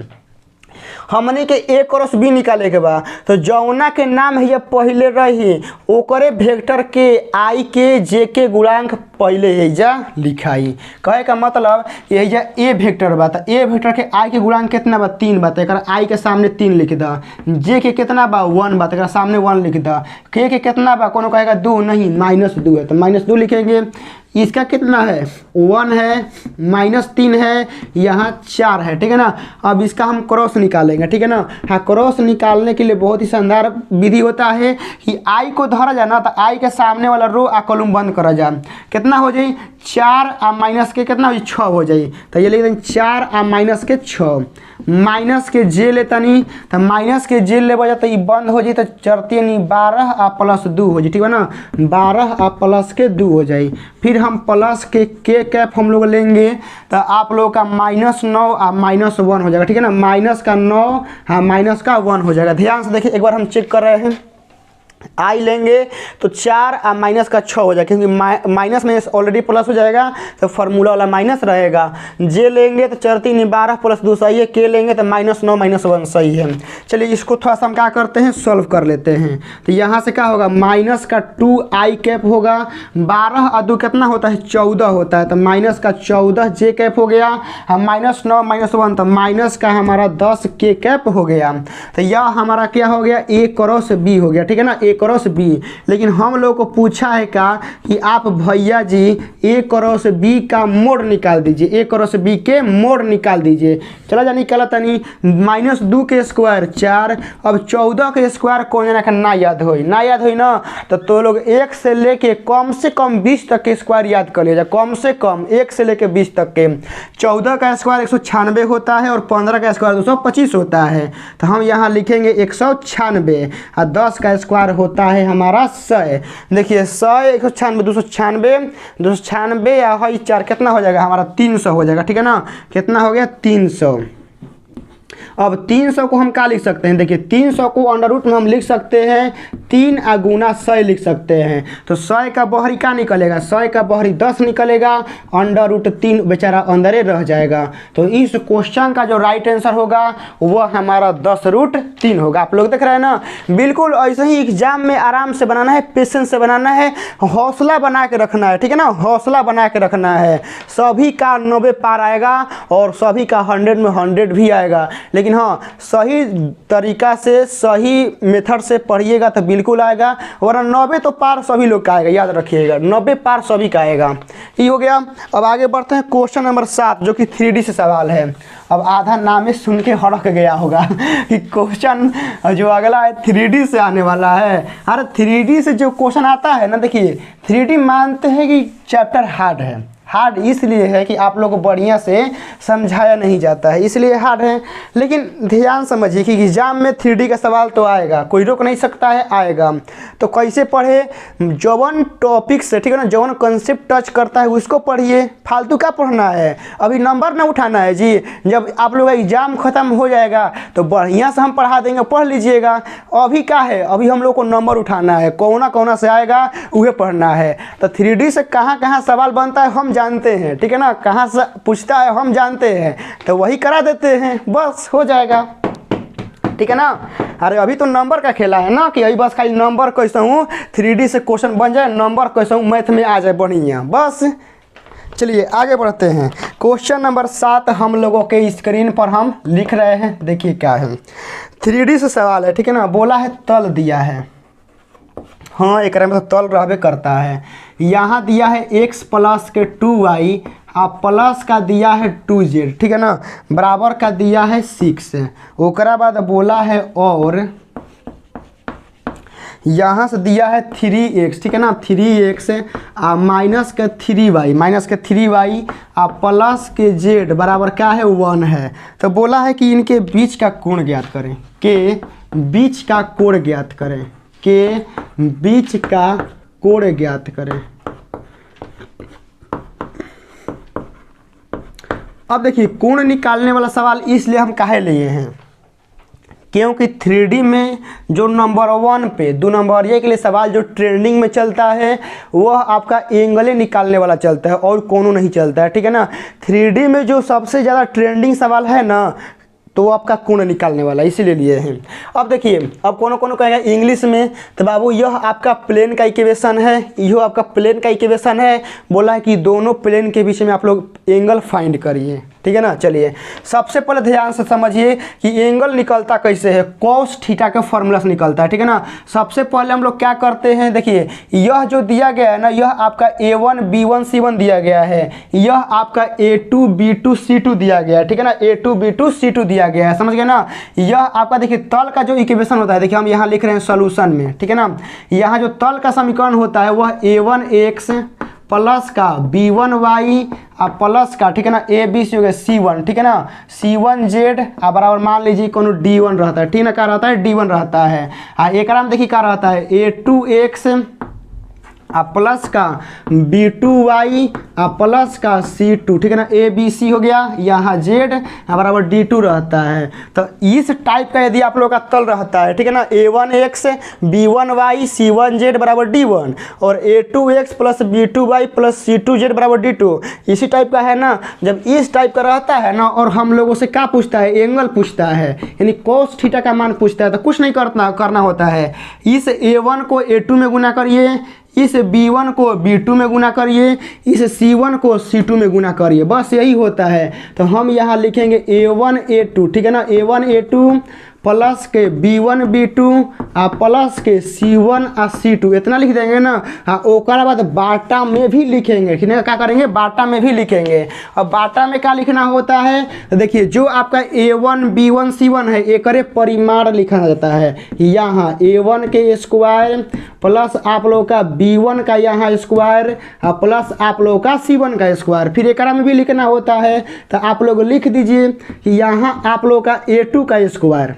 हमने के a क्रॉस b निकाले के बाद, तो जौना के नाम है पहले रही ओकरे वेक्टर के i के j के गुणांक पहले एहिजा लिखाई। कहे का मतलब एहिजा a वेक्टर बा, तो a वेक्टर के i के गुणांक कितना बा 3 बा, तो i के सामने 3 लिख दा, j के कितना बा 1 बा, तो सामने 1 लिख दा, k के कितना बा, कोनो कहेगा 2 नहीं -2 है, तो -2 लिखेंगे। इसका कितना है 1 है, -3 है, यहाँ 4 है, ठीक है ना। अब इसका हम क्रॉस निकालेंगे, ठीक है ना। हाँ, क्रॉस निकालने के लिए बहुत ही शानदार विधि होता है कि i को धरा जाए ना, तो i के सामने वाला रो आ कॉलम बंद करा जाए, कितना हो जाए 4 आ माइनस के कितना हो 6 हो जाए। तो ये लिख दें 4 आ माइनस के 6, माइनस के जे लेता नहीं, तो माइनस के जे ले बजा तो ये बंद हो जाए, तो चरती नहीं 12 आ प्लस 2 हो जाए, ठीक है ना, 12 आ प्लस के 2 हो जाए। फिर हम प्लस के कैप हम लोग लेंगे, तो आप लोग का -9 आ -1 हो जाएगा, ठीक है ना, माइनस का 9 हाँ माइनस का 1 हो जाएगा। ध्यान से देखिए, एक बार हम चेक कर रहे हैं, आई लेंगे तो 4 और माइनस का 6 हो जाएगा, क्योंकि माइनस में ऑलरेडी प्लस हो जाएगा तो फार्मूला वाला माइनस रहेगा। जे लेंगे तो 4 3 12 प्लस 2 सही है, के लेंगे तो -9 -1 सही है। चलिए इसको थोड़ा सा हम क्या करते हैं सॉल्व कर लेते हैं। तो यहाँ से क्या होगा माइनस का 2i कैप होगा, 12 और 2 कितना होता है 14 होता है, तो माइनस का 14 जे कैप हो गया, हम -9 -1 तो माइनस का हमारा 10 के कैप हो गया। तो यह हमारा क्या हो गया a क्रॉस b हो गया, ठीक है ना, a ए क्रॉस बी। लेकिन हम लोग को पूछा है क्या कि आप भैया जी ए क्रॉस बी का मोड निकाल दीजिए, ए क्रॉस बी के मोड निकाल दीजिए। चला जा निकाला तनी, -2 के स्क्वायर 4। अब 14 के स्क्वायर कौन जना का ना याद होई, ना याद होई ना, तो लोग 1 से लेके कम से कम 20 तक के स्क्वायर याद कर लिया, कम से कम 1 से लेके 20 तक के। 14 का स्क्वायर 196 होता है और 15 का स्क्वायर 225 होता है। तो हम यहाँ लिखेंगे 196 और 10 का स्क्वायर होता है हमारा 100। देखिए 100 196 296 296 या 4 कितना हो जाएगा हमारा 300 हो जाएगा, ठीक है ना। कितना हो गया 300। अब 300 को हम क्या लिख सकते हैं, देखिए 300 को अंडर रूट में हम लिख सकते हैं 3 गुना 100 लिख सकते हैं। तो 100 का बहरी क्या निकलेगा, 100 का बहरी 10 निकलेगा, अंडर रूट 3 बेचारा अंदर ही रह जाएगा। तो इस क्वेश्चन का जो राइट आंसर होगा वह हमारा 10√3 होगा। आप लोग देख रहे हैं ना, बिल्कुल ऐसे ही एग्जाम में आराम से बनाना है, पेशेंस से बनाना है, हौसला बना के रखना है, ठीक है ना, हौसला बना के रखना है। सभी का 90 पार आएगा और सभी का 100 में 100 भी आएगा। लेकिन हाँ, सही तरीका से सही मेथड से पढ़िएगा तो बिल्कुल आएगा, वरना 90 तो पार सभी लोग का आएगा, याद रखिएगा 90 पार सभी का आएगा। ये हो गया। अब आगे बढ़ते हैं क्वेश्चन नंबर 7 जो कि 3D से सवाल है। अब आधा नाम सुन के हड़क गया होगा कि क्वेश्चन जो अगला है 3D से आने वाला है। अरे 3D से जो क्वेश्चन आता है ना, देखिए 3D मानते हैं कि चैप्टर हार्ड है। हार्ड इसलिए है कि आप लोग को बढ़िया से समझाया नहीं जाता है, इसलिए हार्ड है। लेकिन ध्यान समझिए कि एग्जाम में 3D का सवाल तो आएगा, कोई रोक नहीं सकता है, आएगा। तो कैसे पढ़े, जवन टॉपिक से, ठीक है ना, जवन कंसेप्ट टच करता है उसको पढ़िए, फालतू का पढ़ना है। अभी नंबर ना उठाना है जी, जब आप लोग का एग्जाम ख़त्म हो जाएगा तो बढ़िया से हम पढ़ा देंगे, पढ़ लीजिएगा। अभी क्या है, अभी हम लोग को नंबर उठाना है, कौना से आएगा उहे पढ़ना है। तो 3D से कहाँ सवाल बनता है हम जानते हैं, ठीक है ना, कहाँ से पूछता है हम जानते हैं, तो वही करा देते हैं, बस हो जाएगा, ठीक है ना। अरे अभी तो नंबर का खेला है ना, कि अभी बस खाली नंबर कैसे हूँ 3D से क्वेश्चन बन जाए, नंबर कैसे हूँ मैथ में आ जाए बढ़िया, बस। चलिए आगे बढ़ते हैं। क्वेश्चन नंबर 7 हम लोगों के स्क्रीन पर हम लिख रहे हैं, देखिए क्या है। 3D से सवाल है, ठीक है ना। बोला है तल दिया है, हाँ एक में तो तल रहबे करता है। यहाँ दिया है x प्लस के 2y और प्लस का दिया है 2z, ठीक है ना, बराबर का दिया है 6। ओकरा बाद बोला है और यहाँ से दिया है 3x, ठीक है ना, 3x माइनस के 3y और प्लस के z बराबर क्या है 1 है। तो बोला है कि इनके बीच का कोण ज्ञात करें, के बीच का कोण ज्ञात करें, के बीच का कोण ज्ञात करें। अब देखिए कोण निकालने वाला सवाल इसलिए हम काहे लिए हैं, क्योंकि 3D में जो नंबर 1 पे 2 नंबरिया के लिए सवाल जो ट्रेंडिंग में चलता है वह आपका एंगल निकालने वाला चलता है और कोनो नहीं चलता है, ठीक है ना। 3D में जो सबसे ज़्यादा ट्रेंडिंग सवाल है ना, तो आपका कोण निकालने वाला इसीलिए लिए हैं। अब देखिए, अब कोनो कहेगा इंग्लिश में, तो बाबू यह आपका प्लेन का इक्वेशन है, यह आपका प्लेन का इक्वेशन है। बोला है कि दोनों प्लेन के बीच में आप लोग एंगल फाइंड करिए, ठीक है ना। चलिए सबसे पहले ध्यान से समझिए कि एंगल निकलता कैसे है, कॉस थीटा का फॉर्मूला से निकलता है, ठीक है ना। सबसे पहले हम लोग क्या करते हैं, देखिए यह जो दिया गया है ना, यह आपका A1 B1 C1 दिया गया है, यह आपका A2 B2 C2 दिया गया है, ठीक है ना, A2 B2 C2 दिया गया है, समझ गए ना। यह आपका देखिए तल का जो इक्वेशन होता है, देखिए हम यहाँ लिख रहे हैं सॉल्यूशन में, ठीक है ना। यहाँ जो तल का समीकरण होता है वह A1x प्लस का B1y और प्लस का, ठीक है ना, ABC हो गया C1, ठीक है ना, C1z और बराबर मान लीजिए कोनो D1 रहता है, ठीक ना, क्या रहता है D1 रहता है। और एक में देखिए क्या रहता है A2x और प्लस का B2y और प्लस का C2, ठीक है ना, ABC हो गया, यहाँ Z बराबर D2 रहता है। तो इस टाइप का यदि आप लोग का तल रहता है, ठीक है ना, A1x B1y C1z बराबर D1 और A2x plus B2y plus C2z बराबर D2, इसी टाइप का है ना। जब इस टाइप का रहता है ना और हम लोगों से क्या पूछता है, एंगल पूछता है, यानी cos थीटा का मान पूछता है, तो कुछ नहीं करना होता है। इस A1 को A2 में गुना करिए, इस B1 को B2 में गुना करिए, इस C1 को C2 में गुना करिए, बस यही होता है। तो हम यहाँ लिखेंगे A1 A2, ठीक है ना, A1 A2 प्लस के B1 B2 आ प्लस के C1 आ C2 इतना लिख देंगे ना। हाँ, ओकर बाद बाटा में भी लिखेंगे, क्या करेंगे, बाटा में भी लिखेंगे। अब बाटा में क्या लिखना होता है, तो देखिए जो आपका A1 B1 C1 है एकरे परिमाण लिखा जाता है। यहाँ A1 के स्क्वायर प्लस आप लोग का B1 का यहाँ स्क्वायर प्लस आप लोग का C1 का स्क्वायर, फिर एकरा में भी लिखना होता है। तो आप लोग लिख दीजिए कि यहाँ आप लोग का A2 का स्क्वायर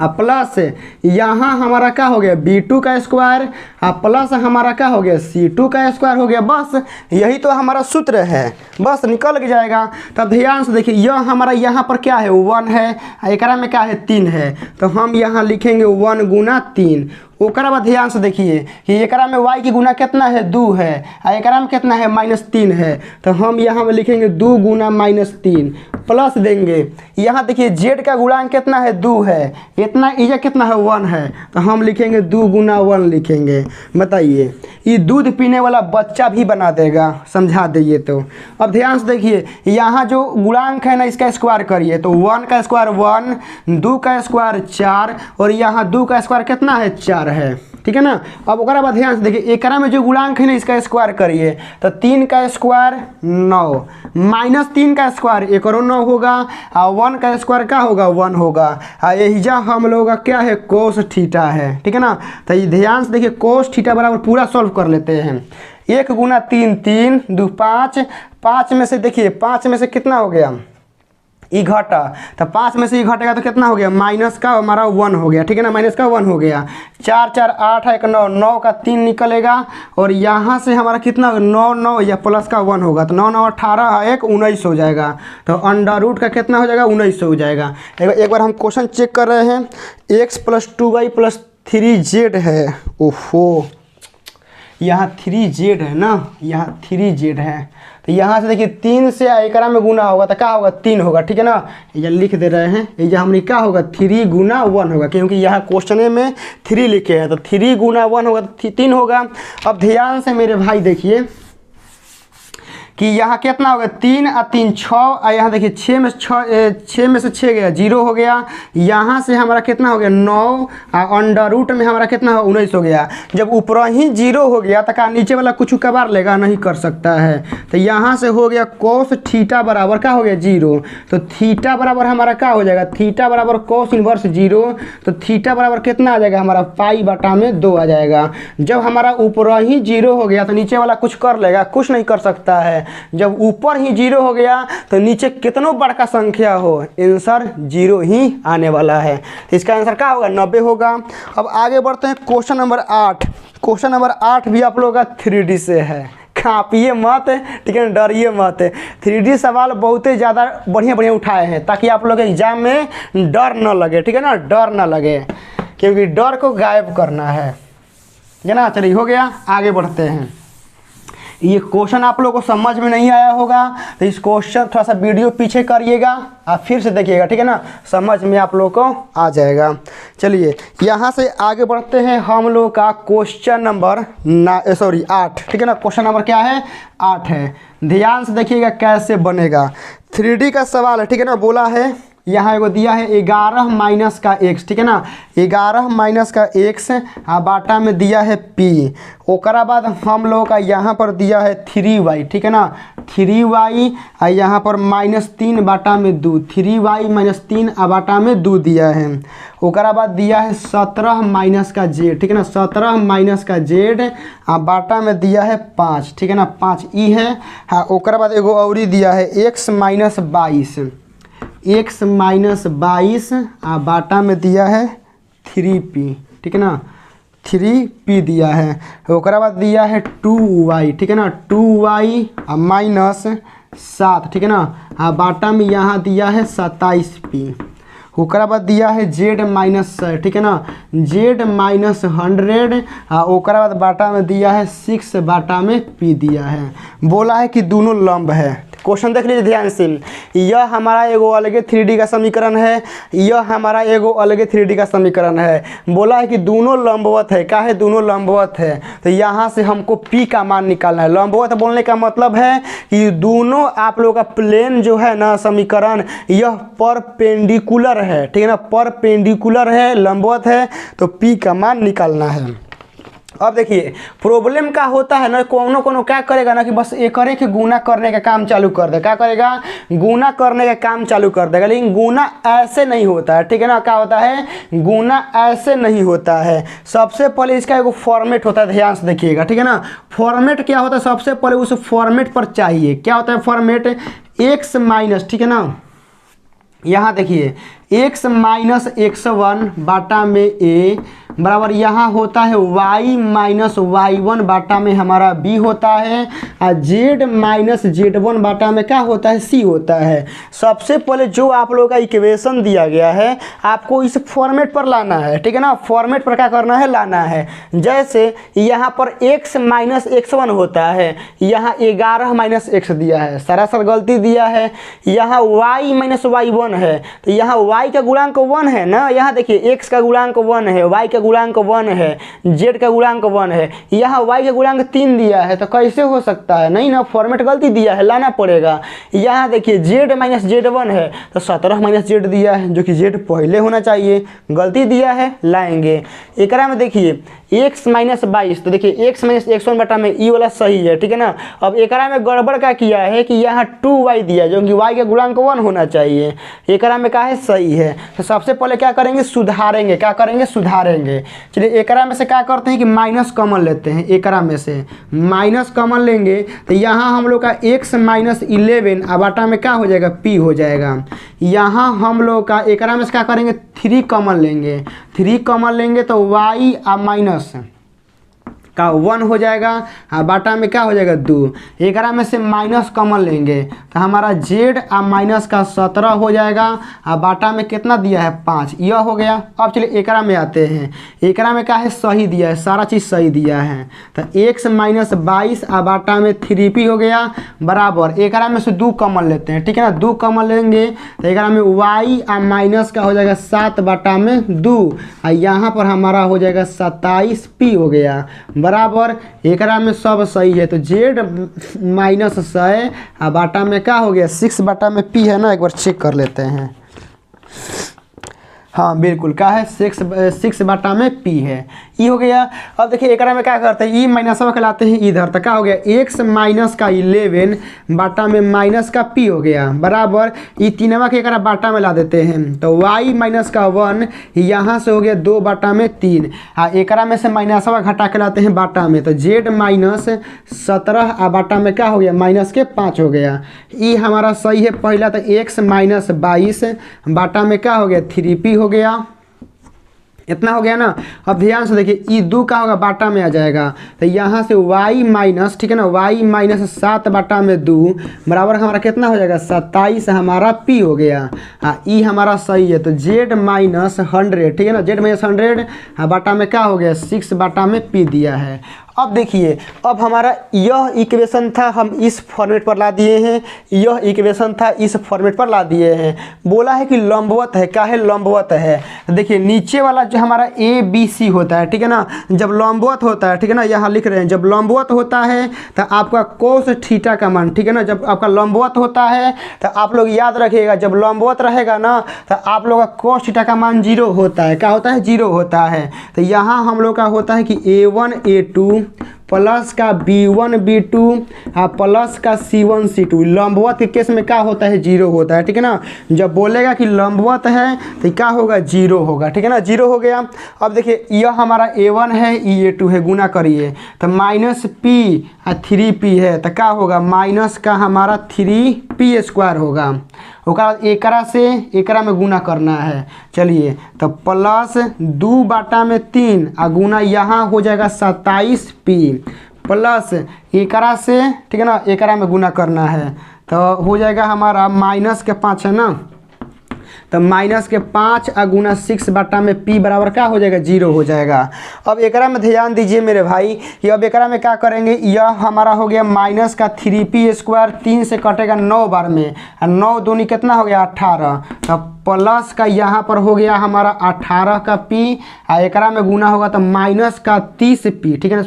प्लस यहाँ हमारा क्या हो गया B2 का स्क्वायर प्लस हमारा क्या हो गया C2 का स्क्वायर हो गया। बस यही तो हमारा सूत्र है, बस निकल के जाएगा। तब ध्यान से देखिए, यह हमारा यहाँ पर क्या है 1 है, एकरा में क्या है 3 है, तो हम यहाँ लिखेंगे 1 गुना 3। ओकरा बाद ध्यान से देखिए कि एकरा में y की गुना कितना है 2 है, एकरा में कितना है -3 है, तो हम यहाँ में लिखेंगे 2 गुना -3 प्लस देंगे। यहाँ देखिए z का गुणांक कितना है 2 है, इतना इजा कितना है 1 है, तो हम लिखेंगे 2 गुना 1 लिखेंगे। बताइए, ये दूध पीने वाला बच्चा भी बना देगा, समझा दीजिए। तो अब ध्यान से देखिए, यहाँ जो गुणांक है ना इसका स्क्वायर करिए, तो 1 का स्क्वायर 1, 2 का स्क्वायर 4 और यहाँ 2 का स्क्वायर कितना है 4 है, ठीक है ना। अब ओकरा बाद ध्यान से देखिए, एकरा में जो गुणांक है ना इसका स्क्वायर करिए, तो 3 का स्क्वायर 9 -3 का स्क्वायर एकरो 9 होगा, 1 का स्क्वायर क्या होगा 1 होगा। यही जा हम लोग का क्या है कोस थीटा है, ठीक है ना। तो ये ध्यान से देखिए, कोस थीटा बराबर पूरा सॉल्व कर लेते हैं। 1 गुना 3 3 2 5, 5 में से देखिए 5 में से कितना हो गया ई घटा, तो 5 में से ई घटेगा तो कितना हो गया माइनस का हमारा 1 हो गया, ठीक है ना, माइनस का 1 हो गया। 4 4 8 1 9, 9 का 3 निकलेगा और यहाँ से हमारा कितना 9 9 या प्लस का 1 होगा, तो 9 9 18 1 19 हो जाएगा। तो अंडर रूट का कितना हो जाएगा 19 हो जाएगा। एक बार हम क्वेश्चन चेक कर रहे हैं, x + 2y + 3z है। ओहो, यहाँ 3z है ना, यहाँ 3z है, तो यहाँ से देखिए 3 से एकरा में गुना होगा तो क्या होगा 3 होगा, ठीक है ना। ये लिख दे रहे हैं, ये हमने क्या होगा 3 गुना 1 होगा, क्योंकि यहाँ क्वेश्चन में 3 लिखे हैं, तो 3 गुना 1 होगा तो 3 होगा। अब ध्यान से मेरे भाई देखिए कि यहाँ कितना हो गया 3 और 3 6, और यहाँ देखिए 6 में से 6 गया 0 हो गया। यहाँ से हमारा कितना हो गया 9 और अंडर रूट में हमारा कितना हो 19 हो गया। जब ऊपर ही 0 हो गया तो क्या नीचे वाला कुछ कबार लेगा, नहीं कर सकता है। तो यहाँ से हो गया कोस थीटा बराबर क्या हो गया 0, तो थीटा बराबर हमारा क्या हो जाएगा, थीटा बराबर कोस इनवर्स 0, तो थीटा बराबर कितना आ जाएगा हमारा π/2 आ जाएगा। जब हमारा ऊपर ही 0 हो गया तो नीचे वाला कुछ कर लेगा, कुछ नहीं कर सकता है। जब ऊपर ही 0 हो गया तो नीचे कितनों बड़का संख्या हो आंसर 0 ही आने वाला है। तो इसका आंसर क्या होगा 90 होगा। अब आगे बढ़ते हैं क्वेश्चन नंबर 8। क्वेश्चन नंबर 8 भी आप लोगों का 3D से है, कापिए मत, ठीक है, डरिए मत। 3D सवाल बहुत ही ज़्यादा बढ़िया उठाए हैं ताकि आप लोग एग्जाम में डर न लगे, ठीक है ना, डर न लगे, क्योंकि डर को गायब करना है, ठीक है ना। चलिए हो गया, आगे बढ़ते हैं। ये क्वेश्चन आप लोगों को समझ में नहीं आया होगा तो इस क्वेश्चन थोड़ा सा वीडियो पीछे करिएगा, आप फिर से देखिएगा, ठीक है ना, समझ में आप लोगों को आ जाएगा। चलिए यहाँ से आगे बढ़ते हैं हम लोग का क्वेश्चन नंबर 8, ठीक है ना। क्वेश्चन नंबर क्या है 8 है। ध्यान से देखिएगा कैसे बनेगा। 3D का सवाल है, ठीक है ना। बोला है यहाँ एगो दिया है 11 माइनस का x, ठीक है ना, 11 माइनस का x बाटा में दिया है p। ओकरा बाद हम लोग का यहाँ पर दिया है 3y, ठीक है ना, 3y यहाँ पर -3 बाटा में 2, 3y - 3 बाटा में 2 दिया है। ओकरा बाद दिया है 17 माइनस का z, ठीक है ना, 17 माइनस का z बाटा में दिया है 5, ठीक है ना, 5 ई है। हाँ, ओकरा बाद एगो और दिया है x - 22, x - 22 बाटा में दिया है 3p, ठीक है ना, 3p दिया है। ओकरा बाद दिया है 2y, ठीक है ना, 2y - 7, ठीक है ना, बाटा में यहाँ दिया है 27p। ओकरा बाद दिया है z - ठीक है ना, z - 100, ओकरा बाद बाटा में दिया है 6 बाटा में p दिया है। बोला है कि दोनों लंब है, क्वेश्चन देख लीजिए ध्यान से। यह हमारा एगो अलगे 3D का समीकरण है, यह हमारा एगो अलगे 3D का समीकरण है। बोला है कि दोनों लंबवत है। क्या है? दोनों लंबवत है। तो यहाँ से हमको P का मान निकालना है। लंबवत बोलने का मतलब है कि दोनों आप लोगों का प्लेन जो है ना समीकरण, यह परपेंडिकुलर है, ठीक है ना, परपेंडिकुलर है, लंबवत है, तो P का मान निकालना है। अब देखिए प्रॉब्लम क्या होता है ना, कोनो क्या करेगा ना कि बस एक करे कि गुना करने का काम चालू कर दे। क्या करेगा? गुना करने का काम चालू कर देगा। लेकिन गुना ऐसे नहीं होता है, ठीक है ना। क्या होता है? गुना ऐसे नहीं होता है। सबसे पहले इसका एगो फॉर्मेट होता है, ध्यान से देखिएगा, ठीक है ना। फॉर्मेट क्या होता है? सबसे पहले उस फॉर्मेट पर चाहिए। क्या होता है फॉर्मेट? x माइनस, ठीक है ना, यहाँ देखिए x माइनस x1 बाटा में a बराबर यहाँ होता है y माइनस y1 बाटा में हमारा b होता है, और z माइनस z1 बाटा में क्या होता है? c होता है। सबसे पहले जो आप लोगों का इक्वेशन दिया गया है आपको इस फॉर्मेट पर लाना है, ठीक है ना। फॉर्मेट पर क्या करना है? लाना है। जैसे यहाँ पर x माइनस x1 होता है, यहाँ 11 माइनस x दिया है, सरासर गलती दिया है। यहाँ y माइनस y1 है, तो यहाँ y का गुणांक 1 है ना। यहाँ देखिए x का गुणांक 1 है, y का गुणांक 1 है, z का गुणांक 1 है, यहाँ y का गुणांक 3 दिया है। तो कैसे हो सकता है? नहीं ना, फॉर्मेट गलती दिया है, लाना पड़ेगा। यहाँ देखिए z माइनस z1 है, तो 17 माइनस z दिया है, जो कि z पहले होना चाहिए, गलती दिया है, लाएंगे। एक में देखिए x माइनस 22, तो देखिए x माइनस x1 बटा में ई वाला सही है, ठीक है ना। अब एक में गड़बड़ क्या किया है कि यहाँ 2y दिया है, जो कि y का गुणांक 1 होना चाहिए। एक में क्या है? सही है। तो सबसे पहले क्या करेंगे? सुधारेंगे। क्या करेंगे? सुधारेंगे। चलिए एक में से क्या करते हैं कि माइनस कॉमन लेते हैं। एक में से माइनस कॉमन लेंगे तो यहाँ हम लोग का x माइनस 11 बाटा में क्या हो जाएगा? p हो जाएगा। यहाँ हम लोग का एक में से क्या करेंगे? 3 कॉमन लेंगे। 3 कॉमन लेंगे तो y माइनस का 1 हो जाएगा, हाँ, बाटा में क्या हो जाएगा? 2। एक में से माइनस कॉमन लेंगे तो हमारा z माइनस का 17 हो जाएगा, बाटा में कितना दिया है? 5। यह हो गया। अब चलिए एक में आते हैं। एक में क्या है? सही दिया है, सारा चीज़ सही दिया है। तो x माइनस 22 बाटा में 3p हो गया, बराबर एक में से 2 कॉमन लेते हैं, ठीक है ना। 2 कॉमन लेंगे तो एक में y माइनस का हो जाएगा 7 बाटा में 2, यहाँ पर हमारा हो जाएगा 27p हो गया, बराबर एक में सब सही है। तो z माइनस 100 बाटा में क्या हो गया? 6 बाटा में p है ना, एक बार चेक कर लेते हैं। हाँ बिल्कुल, क्या है? 6 बाटा में p है, ई हो गया। अब देखिए एक में क्या करते हैं? ई माइनस के लाते हैं इधर, तो क्या हो गया? x माइनस का 11 बाटा में माइनस का p हो गया, बराबर ई 3 के एक बाटा में ला देते हैं। तो y माइनस का 1 यहाँ से हो गया 2 बाटा में 3, एक में से माइनस घटा के लाते हैं बाटा में, तो z माइनस 17 बाटा में क्या हो गया? माइनस के 5 हो गया। ई हमारा सही है पहला। तो x माइनस 22 बाटा में क्या हो गया? 3p हो गया। इतना हो गया ना। अब ध्यान से देखिए ई 2 का होगा? बाटा में आ जाएगा, तो यहाँ से y माइनस, ठीक है ना, y माइनस 7 बाटा में 2 बराबर हमारा कितना हो जाएगा? 27 हमारा p हो गया। हाँ, ई हमारा सही है। तो z माइनस 100, ठीक है ना, z माइनस 100 बाटा में क्या हो गया? 6 बाटा में p दिया है। अब देखिए, अब हमारा यह इक्वेशन था, हम इस फॉर्मेट पर ला दिए हैं। यह इक्वेशन था, इस फॉर्मेट पर ला दिए हैं। बोला है कि लंबवत है। क्या है? लंबवत है। देखिए नीचे वाला जो हमारा ए बी सी होता है, ठीक है ना, जब लंबवत होता है, ठीक है ना, यहाँ लिख रहे हैं, जब लंबवत होता है तो आपका कोस थीटा का मान, ठीक है ना, जब आपका लंबवत होता है तो आप लोग याद रखिएगा, जब लंबवत रहेगा ना तो आप लोग का कोस थीटा का मान 0 होता है। क्या होता है? 0 होता है। तो यहाँ हम लोग का होता है कि a1 a2 प्लस का b1 b2 प्लस का c1 c2। लंबवत के केस में क्या होता है? 0 होता है, ठीक है ना। जब बोलेगा कि लंबवत है तो क्या होगा? 0 होगा, ठीक है ना, 0 हो गया। अब देखिए यह हमारा a1 है, ये a2 है, गुना करिए तो माइनस p 3p है, तो क्या होगा? माइनस का हमारा 3p स्क्वायर होगा। उसके बाद एकरा में गुना करना है। चलिए तो प्लस 2 बाटा में 3 गुना यहाँ हो जाएगा 27p प्लस एकरा से, ठीक है ना, एकरा में गुना करना है तो हो जाएगा हमारा माइनस के 5 है ना, तो माइनस के 5 गुना 6 बटा में p बराबर क्या हो जाएगा 0 हो जाएगा। अब एकरा में ध्यान दीजिए मेरे भाई कि अब एकरा में क्या करेंगे, यह हमारा हो गया माइनस का 3p² 3 से कटेगा 9 बार में, 9 दूनी कितना हो गया 18, तो प्लस का यहाँ पर हो गया हमारा 18 का p, एकरा में गुना होगा तो माइनस का 30p, ठीक है ना,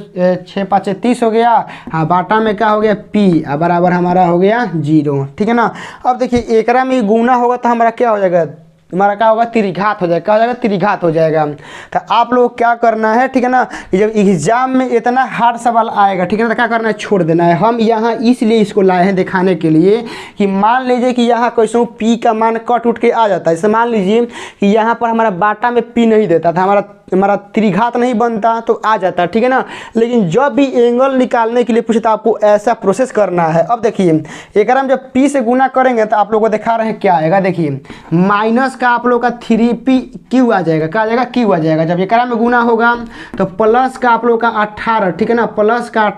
6 5 30 हो गया, बाटा में क्या हो गया p बराबर हमारा हो गया 0, ठीक है ना। अब देखिए एकरा में गुना होगा तो हमारा क्या हो जाएगा, तुम्हारा क्या होगा त्रिघात हो जाएगा, क्या हो जाएगा त्रिघात हो जाएगा। तो आप लोग क्या करना है, ठीक है ना, जब एग्जाम में इतना हार्ड सवाल आएगा, ठीक है ना, तो क्या करना है छोड़ देना है। हम यहाँ इसलिए इसको लाए हैं दिखाने के लिए कि मान लीजिए कि यहाँ कैसे पी का मान कट उठ के आ जाता है। जैसे मान लीजिए कि यहाँ पर हमारा बाटा में पी नहीं देता था, हमारा त्रिघात नहीं बनता तो आ जाता, ठीक है ना। लेकिन जब भी एंगल निकालने के लिए पूछे तो आपको ऐसा प्रोसेस करना है। अब देखिए एकरा में जब p से गुना करेंगे तो आप लोगों को दिखा रहे हैं क्या आएगा, देखिए माइनस का आप लोग का 3p आ जाएगा, क्या आ जाएगा q आ जाएगा। जब एकरा में गुना होगा तो प्लस का आप लोग का 18, ठीक है ना, प्लस का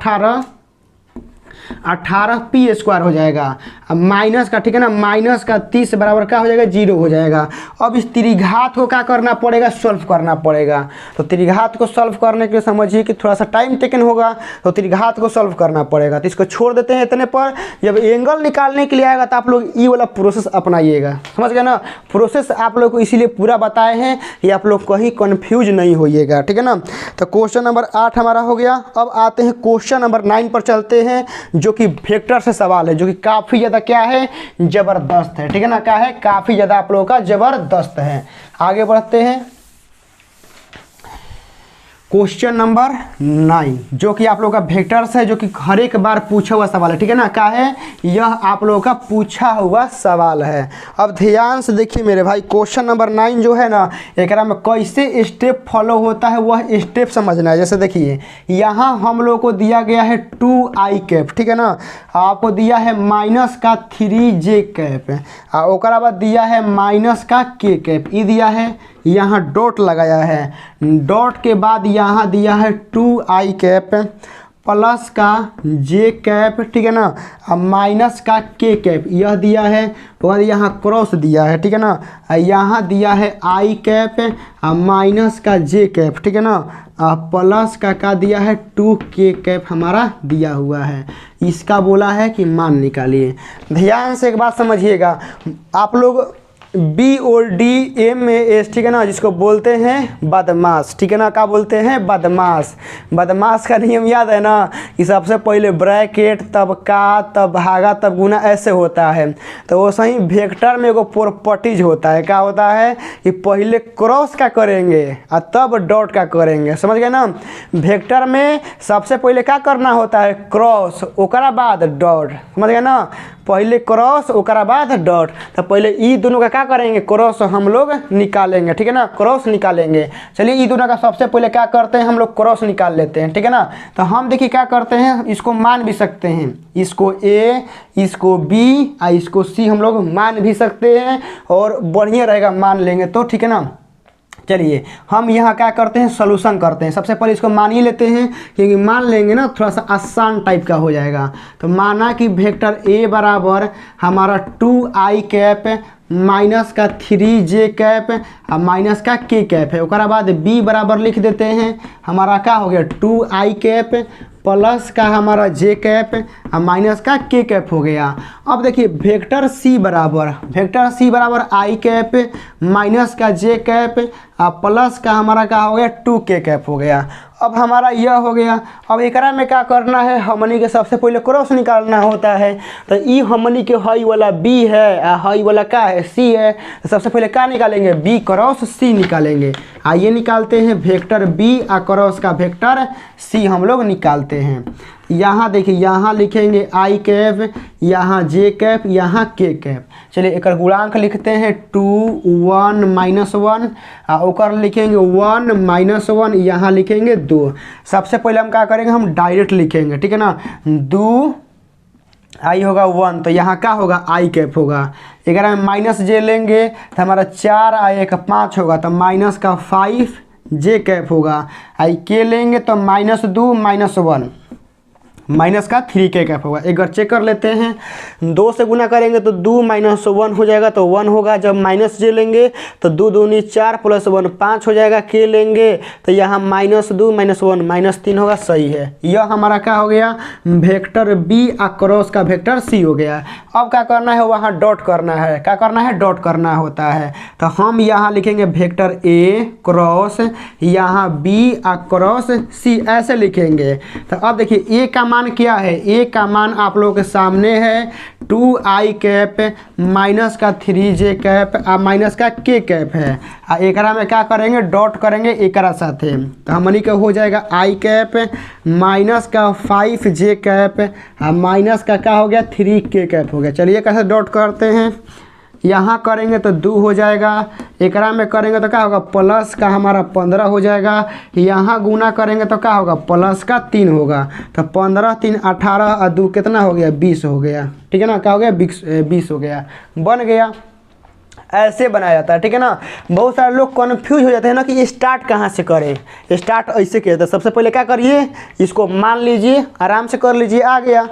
18p² हो जाएगा, अब माइनस का, ठीक है ना, माइनस का 30 बराबर क्या हो जाएगा 0 हो जाएगा। अब इस त्रिघात को क्या करना पड़ेगा, सॉल्व करना पड़ेगा। तो त्रिघात को सॉल्व करने के लिए समझिए कि थोड़ा सा टाइम टेकन होगा, तो त्रिघात को सॉल्व करना पड़ेगा। तो इसको छोड़ देते हैं इतने पर। जब एंगल निकालने के लिए आएगा तो आप लोग ये वाला प्रोसेस अपनाइएगा, समझ गए ना। प्रोसेस आप लोग को इसीलिए पूरा बताए हैं कि आप लोग कहीं कन्फ्यूज नहीं होइएगा, ठीक है ना। तो क्वेश्चन नंबर 8 हमारा हो गया। अब आते हैं क्वेश्चन नंबर 9 पर चलते हैं, जो कि वेक्टर से सवाल है, जो कि काफ़ी ज़्यादा क्या है ज़बरदस्त है, ठीक है ना, क्या है काफ़ी ज़्यादा आप लोगों का ज़बरदस्त है। आगे बढ़ते हैं क्वेश्चन नंबर 9, जो कि आप लोगों का वेक्टर्स है, जो कि हर एक बार पूछा हुआ सवाल है, ठीक है ना, क्या है यह आप लोगों का पूछा हुआ सवाल है। अब ध्यान से देखिए मेरे भाई, क्वेश्चन नंबर 9 जो है ना, एकरा में कैसे स्टेप फॉलो होता है वह स्टेप समझना है। जैसे देखिए यहाँ हम लोग को दिया गया है 2i कैप, ठीक है ना, आपको दिया है माइनस का 3j कैप, ओकरा बाद दिया है माइनस का k कैप, ये दिया है, यहाँ डॉट लगाया है, डॉट के बाद यहाँ दिया है 2i कैप प्लस का j कैप, ठीक है ना, अब माइनस का k कैप यह दिया है, और यहाँ क्रॉस दिया है, ठीक है ना, यहाँ दिया है i कैप माइनस का j कैप, ठीक है ना, प्लस का क्या दिया है 2k कैप हमारा दिया हुआ है। इसका बोला है कि मान निकालिए। ध्यान से एक बात समझिएगा, आप लोग BODMAS, ठीक है ना, जिसको बोलते हैं बदमाश, ठीक है ना, क्या बोलते हैं बदमाश। बदमाश का नियम याद है ना कि सबसे पहले ब्रैकेट, तब का, तब भागा, तब गुना, ऐसे होता है। तो वो सही वेक्टर में एगो प्रॉपर्टीज होता है, क्या होता है कि पहले क्रॉस का करेंगे और तब डॉट का करेंगे, समझ गए ना। वेक्टर में सबसे पहले क्या करना होता है क्रॉस, ओकरा बाद डॉट, समझ गए ना, पहले क्रॉस ओकरा बाद डॉट। तो पहले ई दोनों का क्या करेंगे क्रॉस हम लोग निकालेंगे, ठीक है ना, क्रॉस निकालेंगे। चलिए ई दोनों का सबसे पहले क्या करते हैं हम लोग क्रॉस निकाल लेते हैं, ठीक है ना। तो हम देखिए क्या करते हैं, इसको मान भी सकते हैं, इसको A, इसको B और इसको C हम लोग मान भी सकते हैं, और बढ़िया रहेगा मान लेंगे तो, ठीक है ना। चलिए हम यहाँ क्या करते हैं सॉल्यूशन करते हैं। सबसे पहले इसको मान ही लेते हैं, क्योंकि मान लेंगे ना थोड़ा सा आसान टाइप का हो जाएगा। तो माना कि वेक्टर A बराबर हमारा 2i कैप माइनस का 3j कैप माइनस का k कैप है, उसके बाद B बराबर लिख देते हैं, हमारा क्या हो गया 2i कैप प्लस का हमारा j कैप माइनस का k कैप हो गया। अब देखिए वेक्टर C बराबर i कैप माइनस का j कैप प्लस का हमारा क्या हो गया 2k कैप हो गया। अब हमारा यह हो गया। अब एकरा में क्या करना है, हमनी के सबसे पहले क्रॉस निकालना होता है। तो ई हमनी के हई वाला B है, हई वाला क्या है C है। तो सबसे पहले क्या निकालेंगे B क्रॉस C निकालेंगे। आइए निकालते हैं वेक्टर B क्रॉस का वेक्टर C हम लोग निकालते हैं। यहाँ देखिए यहाँ लिखेंगे i कैप, यहाँ j कैप, यहाँ k कैप। चलिए एक गुणांक लिखते हैं 2 1 -1 ओकर लिखेंगे 1 -1, यहाँ लिखेंगे 2। सबसे पहले हम क्या करेंगे, हम डायरेक्ट लिखेंगे, ठीक है ना। 2 i होगा 1, तो यहाँ क्या होगा i कैप होगा। 11 में माइनस j लेंगे तो हमारा 4 i 1 5 होगा, तो माइनस का 5 j कैप होगा। i k लेंगे तो -2 -1 माइनस का 3k कैप होगा। एक बार चेक कर लेते हैं, 2 से गुना करेंगे तो 2 माइनस 1 हो जाएगा तो 1 होगा। जब माइनस जे लेंगे तो 2 दूनी 4 प्लस 1 5 हो जाएगा। के लेंगे तो यहाँ -2 माइनस 1 -3 होगा। सही है, यह हमारा क्या हो गया, वेक्टर बी क्रॉस का वेक्टर सी हो गया। अब क्या करना है, वहाँ डॉट करना है। क्या करना है, डॉट करना होता है। तो हम यहाँ लिखेंगे वेक्टर ए क्रॉस यहाँ बी क्रॉस सी, ऐसे लिखेंगे। तो अब देखिए ए का मान क्या है, ए का मान आप लोगों के सामने है 2i कैप माइनस का 3j कैप माइनस का k कैप है। एकरा में क्या करेंगे, डॉट करेंगे एकरा साथे। तो हमनी का हो जाएगा i कैप माइनस का 5j कैप माइनस का क्या हो गया 3k कैप हो गया। चलिए कैसे डॉट करते हैं, यहाँ करेंगे तो 2 हो जाएगा, एकरा में करेंगे तो क्या होगा प्लस का हमारा 15 हो जाएगा। यहाँ गुना करेंगे तो क्या होगा प्लस का 3 होगा। तो 15 3 18 और 2 कितना हो गया 20 हो गया। ठीक है ना, क्या हो गया 20 हो गया, बन गया। ऐसे बनाया जाता है। ठीक है ना, बहुत सारे लोग कन्फ्यूज हो जाते हैं ना कि स्टार्ट कहाँ से करें। स्टार्ट ऐसे किया जाता है, सबसे पहले क्या करिए, इसको मान लीजिए, आराम से कर लीजिए, आ गया।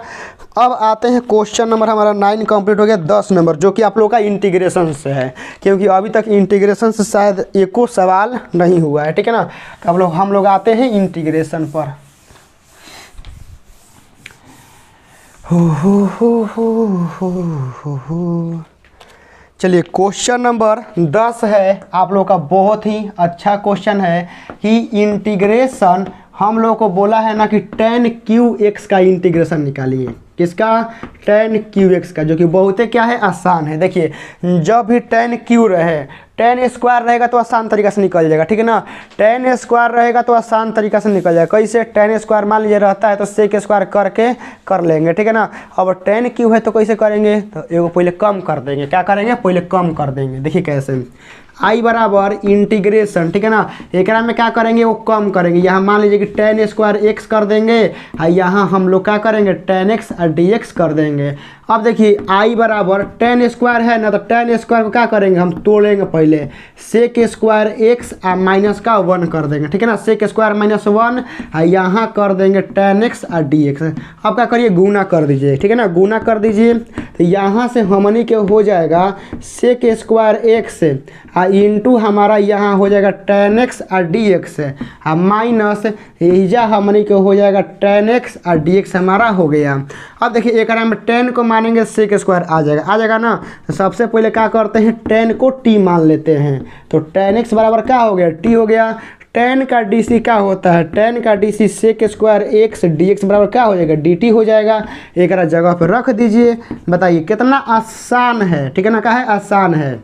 अब आते हैं क्वेश्चन नंबर हमारा 9 कंप्लीट हो गया। 10 नंबर जो कि आप लोग का इंटीग्रेशन से है, क्योंकि अभी तक इंटीग्रेशन से शायद एको सवाल नहीं हुआ है। ठीक है ना, तो हम लोग आते हैं इंटीग्रेशन पर। चलिए क्वेश्चन नंबर 10 है आप लोग का, बहुत ही अच्छा क्वेश्चन है कि इंटीग्रेशन हम लोग को बोला है ना कि tan QX का इंटीग्रेशन निकालिए। किसका, tan QX का, जो कि बहुत ही क्या है आसान है। देखिए जब भी tan Q रहे, tan स्क्वायर रहेगा तो आसान तरीका से निकल जाएगा। ठीक है ना, tan स्क्वायर रहेगा तो आसान तरीका से निकल जाएगा। कैसे, tan स्क्वायर मान लीजिए रहता है तो sec स्क्वायर करके कर लेंगे। ठीक है ना, अब tan Q है तो कैसे करेंगे, तो एगो पहले कम कर देंगे। क्या करेंगे, पहले कम कर देंगे। देखिए कैसे, आई बराबर इंटीग्रेशन। ठीक है ना, एक में क्या करेंगे, वो कम करेंगे। यहाँ मान लीजिए कि tan स्क्वायर x कर देंगे और यहाँ हम लोग क्या करेंगे tan x और dx कर देंगे। अब देखिए आई बराबर tan स्क्वायर है ना, तो tan स्क्वायर को क्या करेंगे, हम तोड़ेंगे पहले। sec स्क्वायर x और माइनस का 1 कर देंगे। ठीक है ना, sec स्क्वायर -1 और यहाँ कर देंगे tan x और dx। अब क्या करिए, गुना कर दीजिए। ठीक है ना, गुना कर दीजिए तो यहाँ से हमनी के हो जाएगा sec स्क्वायर x इंटू हमारा यहाँ हो जाएगा tan x और dx माइनस यह हमनी के हो जाएगा tan x और dx हमारा हो गया। अब देखिए एक में tan को मानेंगे sec स्क्वायर आ जाएगा ना। तो सबसे पहले क्या करते हैं, tan को t मान लेते हैं। तो tan x बराबर क्या हो गया, t हो गया। tan का dc क्या होता है, tan का dc sec square x dx बराबर क्या हो जाएगा, dt हो जाएगा। एक जगह पर रख दीजिए। बताइए कितना आसान है। ठीक है ना, क्या है, आसान है।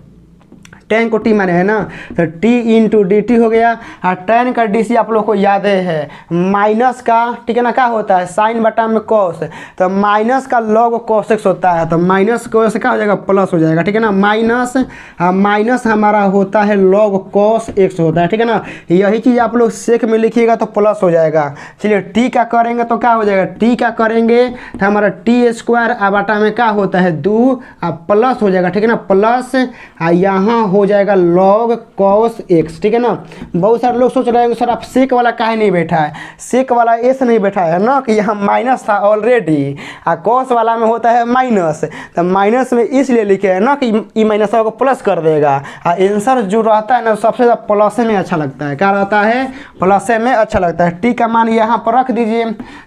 tan को t माने है ना, तो t इंटू डी टी हो गया। और tan का डी सी आप लोग को याद है माइनस का, ठीक है ना, क्या होता है साइन बटा में cos, तो माइनस का log cos x होता है। तो माइनस को से क्या हो जाएगा, प्लस हो जाएगा। ठीक है ना, माइनस हमारा होता है log cos x होता है। ठीक है ना, यही चीज़ आप लोग सेक में लिखिएगा तो प्लस हो जाएगा। चलिए t का करेंगे तो क्या हो जाएगा, t का करेंगे तो हमारा t स्क्वायर बटा में क्या होता है 2 प्लस हो जाएगा। ठीक है ना, प्लस यहाँ हो जाएगा log cos x। ठीक है ना, बहुत सारे लोग सोच रहे हैं सर आप सेक वाला काहे नहीं बैठा है, सेक वाला एस नहीं बैठा है ना, कि यहाँ माइनस था ऑलरेडी और cos वाला में होता है माइनस। तो माइनस में इसलिए लिखे है ना कि ई माइनस को प्लस कर देगा। और आंसर जो रहता है ना सबसे ज़्यादा प्लस में अच्छा लगता है। क्या रहता है, प्लस में अच्छा लगता है। टी का मान यहाँ पर रख दीजिए।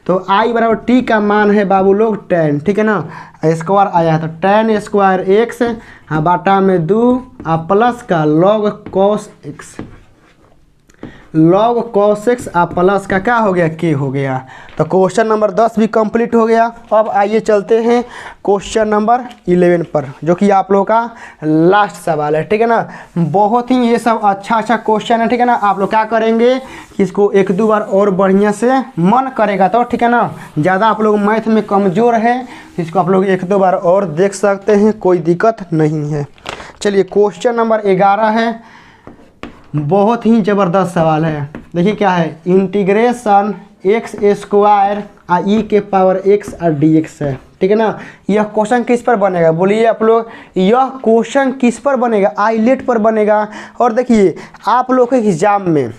तो आई बराबर टी का मान है बाबू लोग 10। ठीक है ना, स्क्वायर आया है तो tan स्क्वायर x बाटा में 2 प्लस का log cos x, log cos x plus का क्या हो गया, k हो गया। तो क्वेश्चन नंबर 10 भी कंप्लीट हो गया। अब आइए चलते हैं क्वेश्चन नंबर 11 पर, जो कि आप लोगों का लास्ट सवाल है। ठीक है ना, बहुत ही ये सब अच्छा क्वेश्चन है। ठीक है ना, आप लोग क्या करेंगे कि इसको 1-2 बार और बढ़िया से मन करेगा तो, ठीक है ना, ज़्यादा आप लोग मैथ में कमज़ोर है, इसको आप लोग 1-2 बार और देख सकते हैं, कोई दिक्कत नहीं है। चलिए क्वेश्चन नंबर 11 है, बहुत ही ज़बरदस्त सवाल है। देखिए क्या है, इंटीग्रेशन x स्क्वायर ई के पावर x और dx है। ठीक है ना, यह क्वेश्चन किस पर बनेगा, बोलिए आप लोग, यह क्वेश्चन किस पर बनेगा, आईलेट पर बनेगा। और देखिए आप लोग के एग्जाम में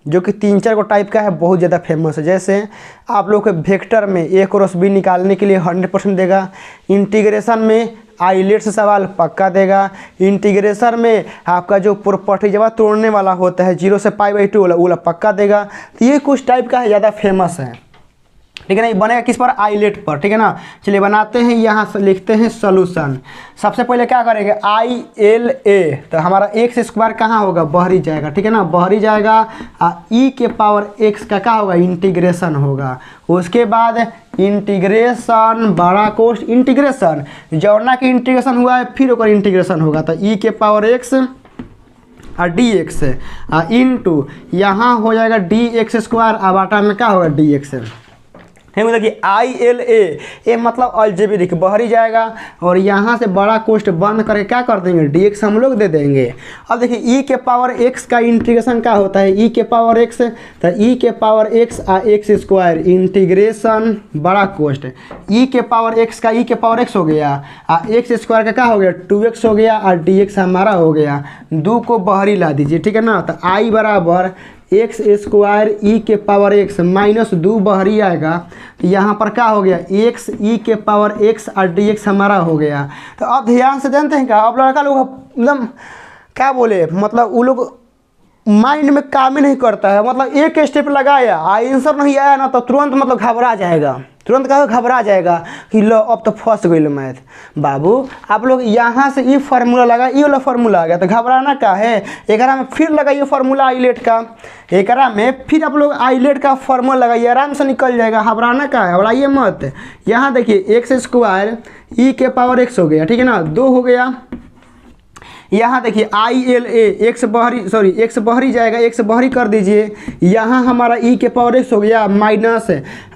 जो कि 3-4 को टाइप का है, बहुत ज़्यादा फेमस है। जैसे आप लोग के वेक्टर में ए क्रॉस बी निकालने के लिए 100% देगा, इंटीग्रेशन में आइलेट से सवाल पक्का देगा, इंटीग्रेशन में आपका जो प्रॉपर्टी जब तोड़ने वाला होता है 0 से π/2 वाला पक्का देगा। तो ये कुछ टाइप का है, ज़्यादा फेमस है, ठीक है ना। ये बनेगा किस पर, आइलेट पर, ठीक है ना। चलिए बनाते हैं, यहाँ से लिखते हैं सॉल्यूशन। सबसे पहले क्या करेंगे, ILA, तो हमारा एक्स स्क्वायर कहाँ होगा, बाहरी जाएगा, ठीक है ना, बाहरी जाएगा। e के पावर x का क्या होगा, इंटीग्रेशन होगा। उसके बाद इंटीग्रेशन बड़ा कोस्ट इंटीग्रेशन, जौना के इंटीग्रेशन हुआ है फिर ओकर इंटीग्रेशन होगा, तो e के पावर x और dx इंटू यहाँ हो जाएगा dx स्क्वायर, अब आटा में क्या होगा dx। ठीक है, देखिए ILA मतलब अलजेब्रिक बाहरी जाएगा, और यहाँ से बड़ा कोष्ट बंद करके क्या कर देंगे, dx हम लोग दे देंगे। अब देखिए e के पावर x का इंटीग्रेशन क्या होता है, e के पावर x, तो e के power x x square integration बड़ा कोष्ट e के पावर x का e के पावर x हो गया, x स्क्वायर का क्या हो गया 2x हो गया, और dx हमारा हो गया, 2 को बाहरी ला दीजिए, ठीक है ना। तो i बराबर एक्स स्क्वायर ई के पावर एक्स माइनस 2 बाहरी आएगा, तो यहाँ पर क्या हो गया, एक्स ई के पावर एक्स और डी एक्स हमारा हो गया। तो अब ध्यान से जानते हैं क्या, अब लड़का लोग एकदम क्या बोले, मतलब वो लोग माइंड में काम ही नहीं करता है, मतलब एक स्टेप लगाया आंसर नहीं आया ना तो तुरंत मतलब घबरा जाएगा, तुरंत क्या घबरा जाएगा कि लो अब तो फंस गई लो मैथ। बाबू आप लोग यहाँ से ये फार्मूला लगा, ये वाला फार्मूला आ गया, तो घबराना क्या है, एकरा में फिर लगाइए फार्मूला आइलेट का, एकरा में फिर आप लोग आइलेट का फार्मूला लगाइए, आराम से निकल जाएगा, घबराना क्या है, घबराइए मत। यहाँ देखिए एक्स स्क्वायर ई के पावर एक्स हो गया, ठीक है ना, 2 हो गया। यहाँ देखिए ILA एक्स बाहरी जाएगा, एक्स बाहरी कर दीजिए, यहाँ हमारा e के पावर x हो गया माइनस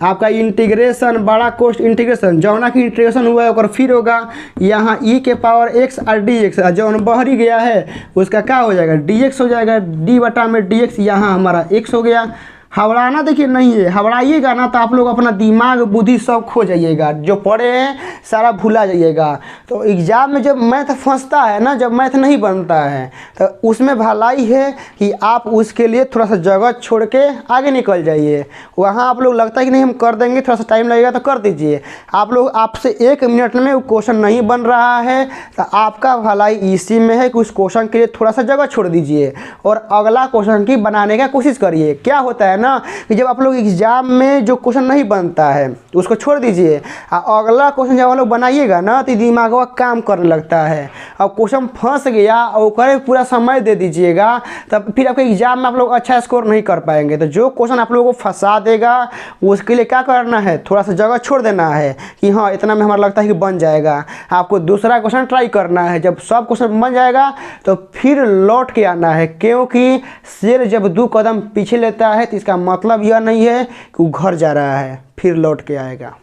आपका इंटीग्रेशन बड़ा कोस्ट इंटीग्रेशन, जौना की इंटीग्रेशन हुआ है और फिर होगा यहाँ e के पावर x और dx, जौन बाहरी गया है उसका क्या हो जाएगा dx हो जाएगा, d बटा में dx, यहाँ हमारा x हो गया। हवड़ाना देखिए नहीं है, हवड़ाइएगा ना तो आप लोग अपना दिमाग बुद्धि सब खो जाइएगा, जो पढ़े हैं सारा भूला जाइएगा। तो एग्ज़ाम में जब मैथ फंसता है ना, जब मैथ नहीं बनता है तो उसमें भलाई है कि आप उसके लिए थोड़ा सा जगह छोड़ के आगे निकल जाइए। वहाँ आप लोग लगता है कि नहीं हम कर देंगे, थोड़ा सा टाइम लगेगा तो कर दीजिए। आप लोग आपसे 1 मिनट में वो क्वेश्चन नहीं बन रहा है तो आपका भलाई इसी में है कि उस क्वेश्चन के लिए थोड़ा सा जगह छोड़ दीजिए और अगला क्वेश्चन की बनाने का कोशिश करिए। क्या होता है ना कि जब आप लोग एग्जाम में जो क्वेश्चन नहीं बनता है उसको छोड़ दीजिए, अगला क्वेश्चन जब आप लोग बनाइएगा ना तो दिमाग का काम करने लगता है। अब क्वेश्चन फंस गया और पूरा समय दे दीजिएगा तब फिर आपके एग्जाम में आप लोग अच्छा स्कोर नहीं कर पाएंगे। तो जो क्वेश्चन आप लोगों को फंसा देगा उसके लिए क्या करना है, थोड़ा सा जगह छोड़ देना है कि हाँ इतना में हमारा लगता है कि बन जाएगा। आपको दूसरा क्वेश्चन ट्राई करना है, जब सब क्वेश्चन बन जाएगा तो फिर लौट के आना है, क्योंकि शेर जब 2 कदम पीछे लेता है तो इसका मतलब यह नहीं है कि वो घर जा रहा है, फिर लौट के आएगा।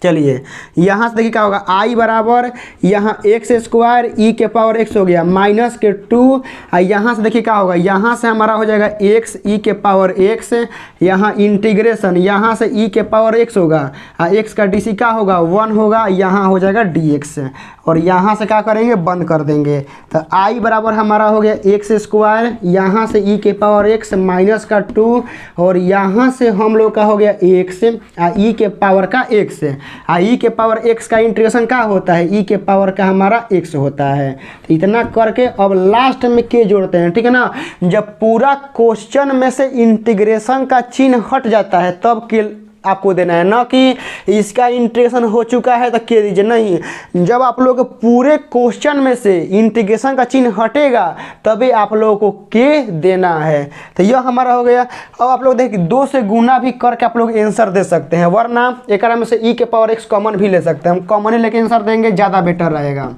चलिए यहाँ से देखिए क्या होगा, i बराबर यहाँ एक्स स्क्वायर ई के पावर x हो गया माइनस के 2, यहाँ से देखिए क्या होगा, यहाँ से हमारा हो जाएगा x ई के पावर x, यहाँ इंटीग्रेशन यहाँ से e के पावर x होगा, x का dc क्या होगा 1 होगा, यहाँ हो जाएगा dx, और यहाँ से क्या करेंगे बंद कर देंगे। तो i बराबर हमारा हो गया एक्स स्क्वायर यहाँ से e के पावर x माइनस का 2, और यहाँ से हम लोग का हो गया x e के पावर का x, ई के पावर x का इंटीग्रेशन क्या होता है, ई के पावर का हमारा x होता है। तो इतना करके अब लास्ट में के जोड़ते हैं, ठीक है ना। जब पूरा क्वेश्चन में से इंटीग्रेशन का चिन्ह हट जाता है तब के आपको देना है, ना कि इसका इंटीग्रेशन हो चुका है तो के दीजिए, नहीं। जब आप लोग पूरे क्वेश्चन में से इंटीग्रेशन का चिन्ह हटेगा तभी आप लोगों को के देना है। तो यह हमारा हो गया। अब आप लोग देखिए 2 से गुना भी करके आप लोग आंसर दे सकते हैं, वरना एक में से ई के पावर x कॉमन भी ले सकते हैं। हम कॉमन ही लेके आंसर देंगे, ज़्यादा बेटर रहेगा।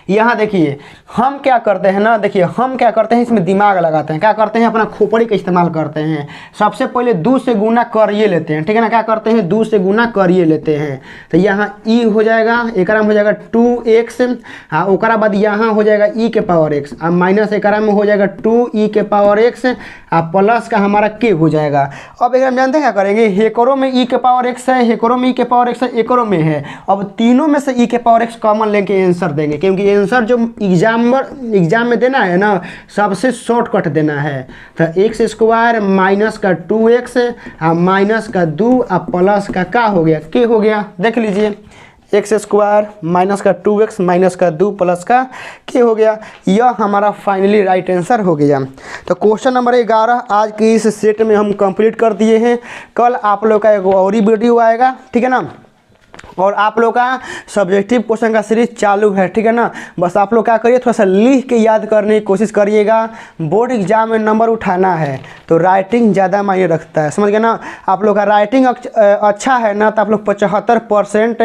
यहाँ देखिए हम क्या करते हैं ना, देखिए हम क्या करते हैं इसमें दिमाग लगाते हैं, क्या करते हैं अपना खोपड़ी का इस्तेमाल करते हैं। सबसे पहले 2 से गुना करिए लेते हैं, ठीक है ना, क्या करते हैं 2 से गुना करिए लेते हैं। तो यहाँ ई हो जाएगा, एक में हो जाएगा 2x, हाँ ओकरा बाद यहाँ हो जाएगा ई के पावर x, अब माइनस एक में हो जाएगा 2e के पावर x, प्लस का हमारा के हो जाएगा। अब एक हम जानते हैं क्या करेंगे, हेकरो में ई के पावर x है, हेकरो में ई के पावर x है, एकरो में है। अब तीनों में से ई के पावर x कॉमन लेके आंसर देंगे, क्योंकि आंसर जो एग्जाम में देना है ना, सबसे शॉर्टकट देना है। तो एक्स स्क्वायर माइनस का 2x माइनस का 2 प्लस का क्या हो गया, के हो गया, देख लीजिए एक्स स्क्वायर माइनस का 2x माइनस का 2 प्लस का के हो गया। यह हमारा फाइनली राइट आंसर हो गया। तो क्वेश्चन नंबर 11 आज के इस सेट में हम कंप्लीट कर दिए हैं। कल आप लोग का एक और ही वीडियो आएगा, ठीक है ना, और आप लोग का सब्जेक्टिव क्वेश्चन का सीरीज चालू है, ठीक है ना। बस आप लोग क्या करिए, थोड़ा सा लिख के याद करने की कोशिश करिएगा। बोर्ड एग्जाम में नंबर उठाना है तो राइटिंग ज़्यादा मायने रखता है, समझ गए ना। आप लोग का राइटिंग अच्छा है ना, तो आप लोग 75%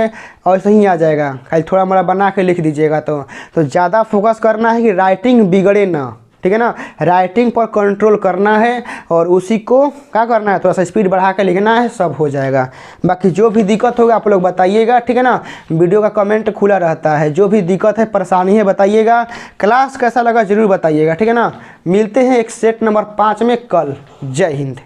ऐसे ही आ जाएगा। खाली थोड़ा मोड़ा बना के लिख दीजिएगा। तो ज़्यादा फोकस करना है कि राइटिंग बिगड़े ना, ठीक है ना। राइटिंग पर कंट्रोल करना है और उसी को क्या करना है, थोड़ा सा स्पीड बढ़ा के लिखना है, सब हो जाएगा। बाकी जो भी दिक्कत होगा आप लोग बताइएगा, ठीक है ना। वीडियो का कमेंट खुला रहता है, जो भी दिक्कत है परेशानी है बताइएगा। क्लास कैसा लगा ज़रूर बताइएगा, ठीक है ना। मिलते हैं एक सेट नंबर 5 में कल। जय हिंद।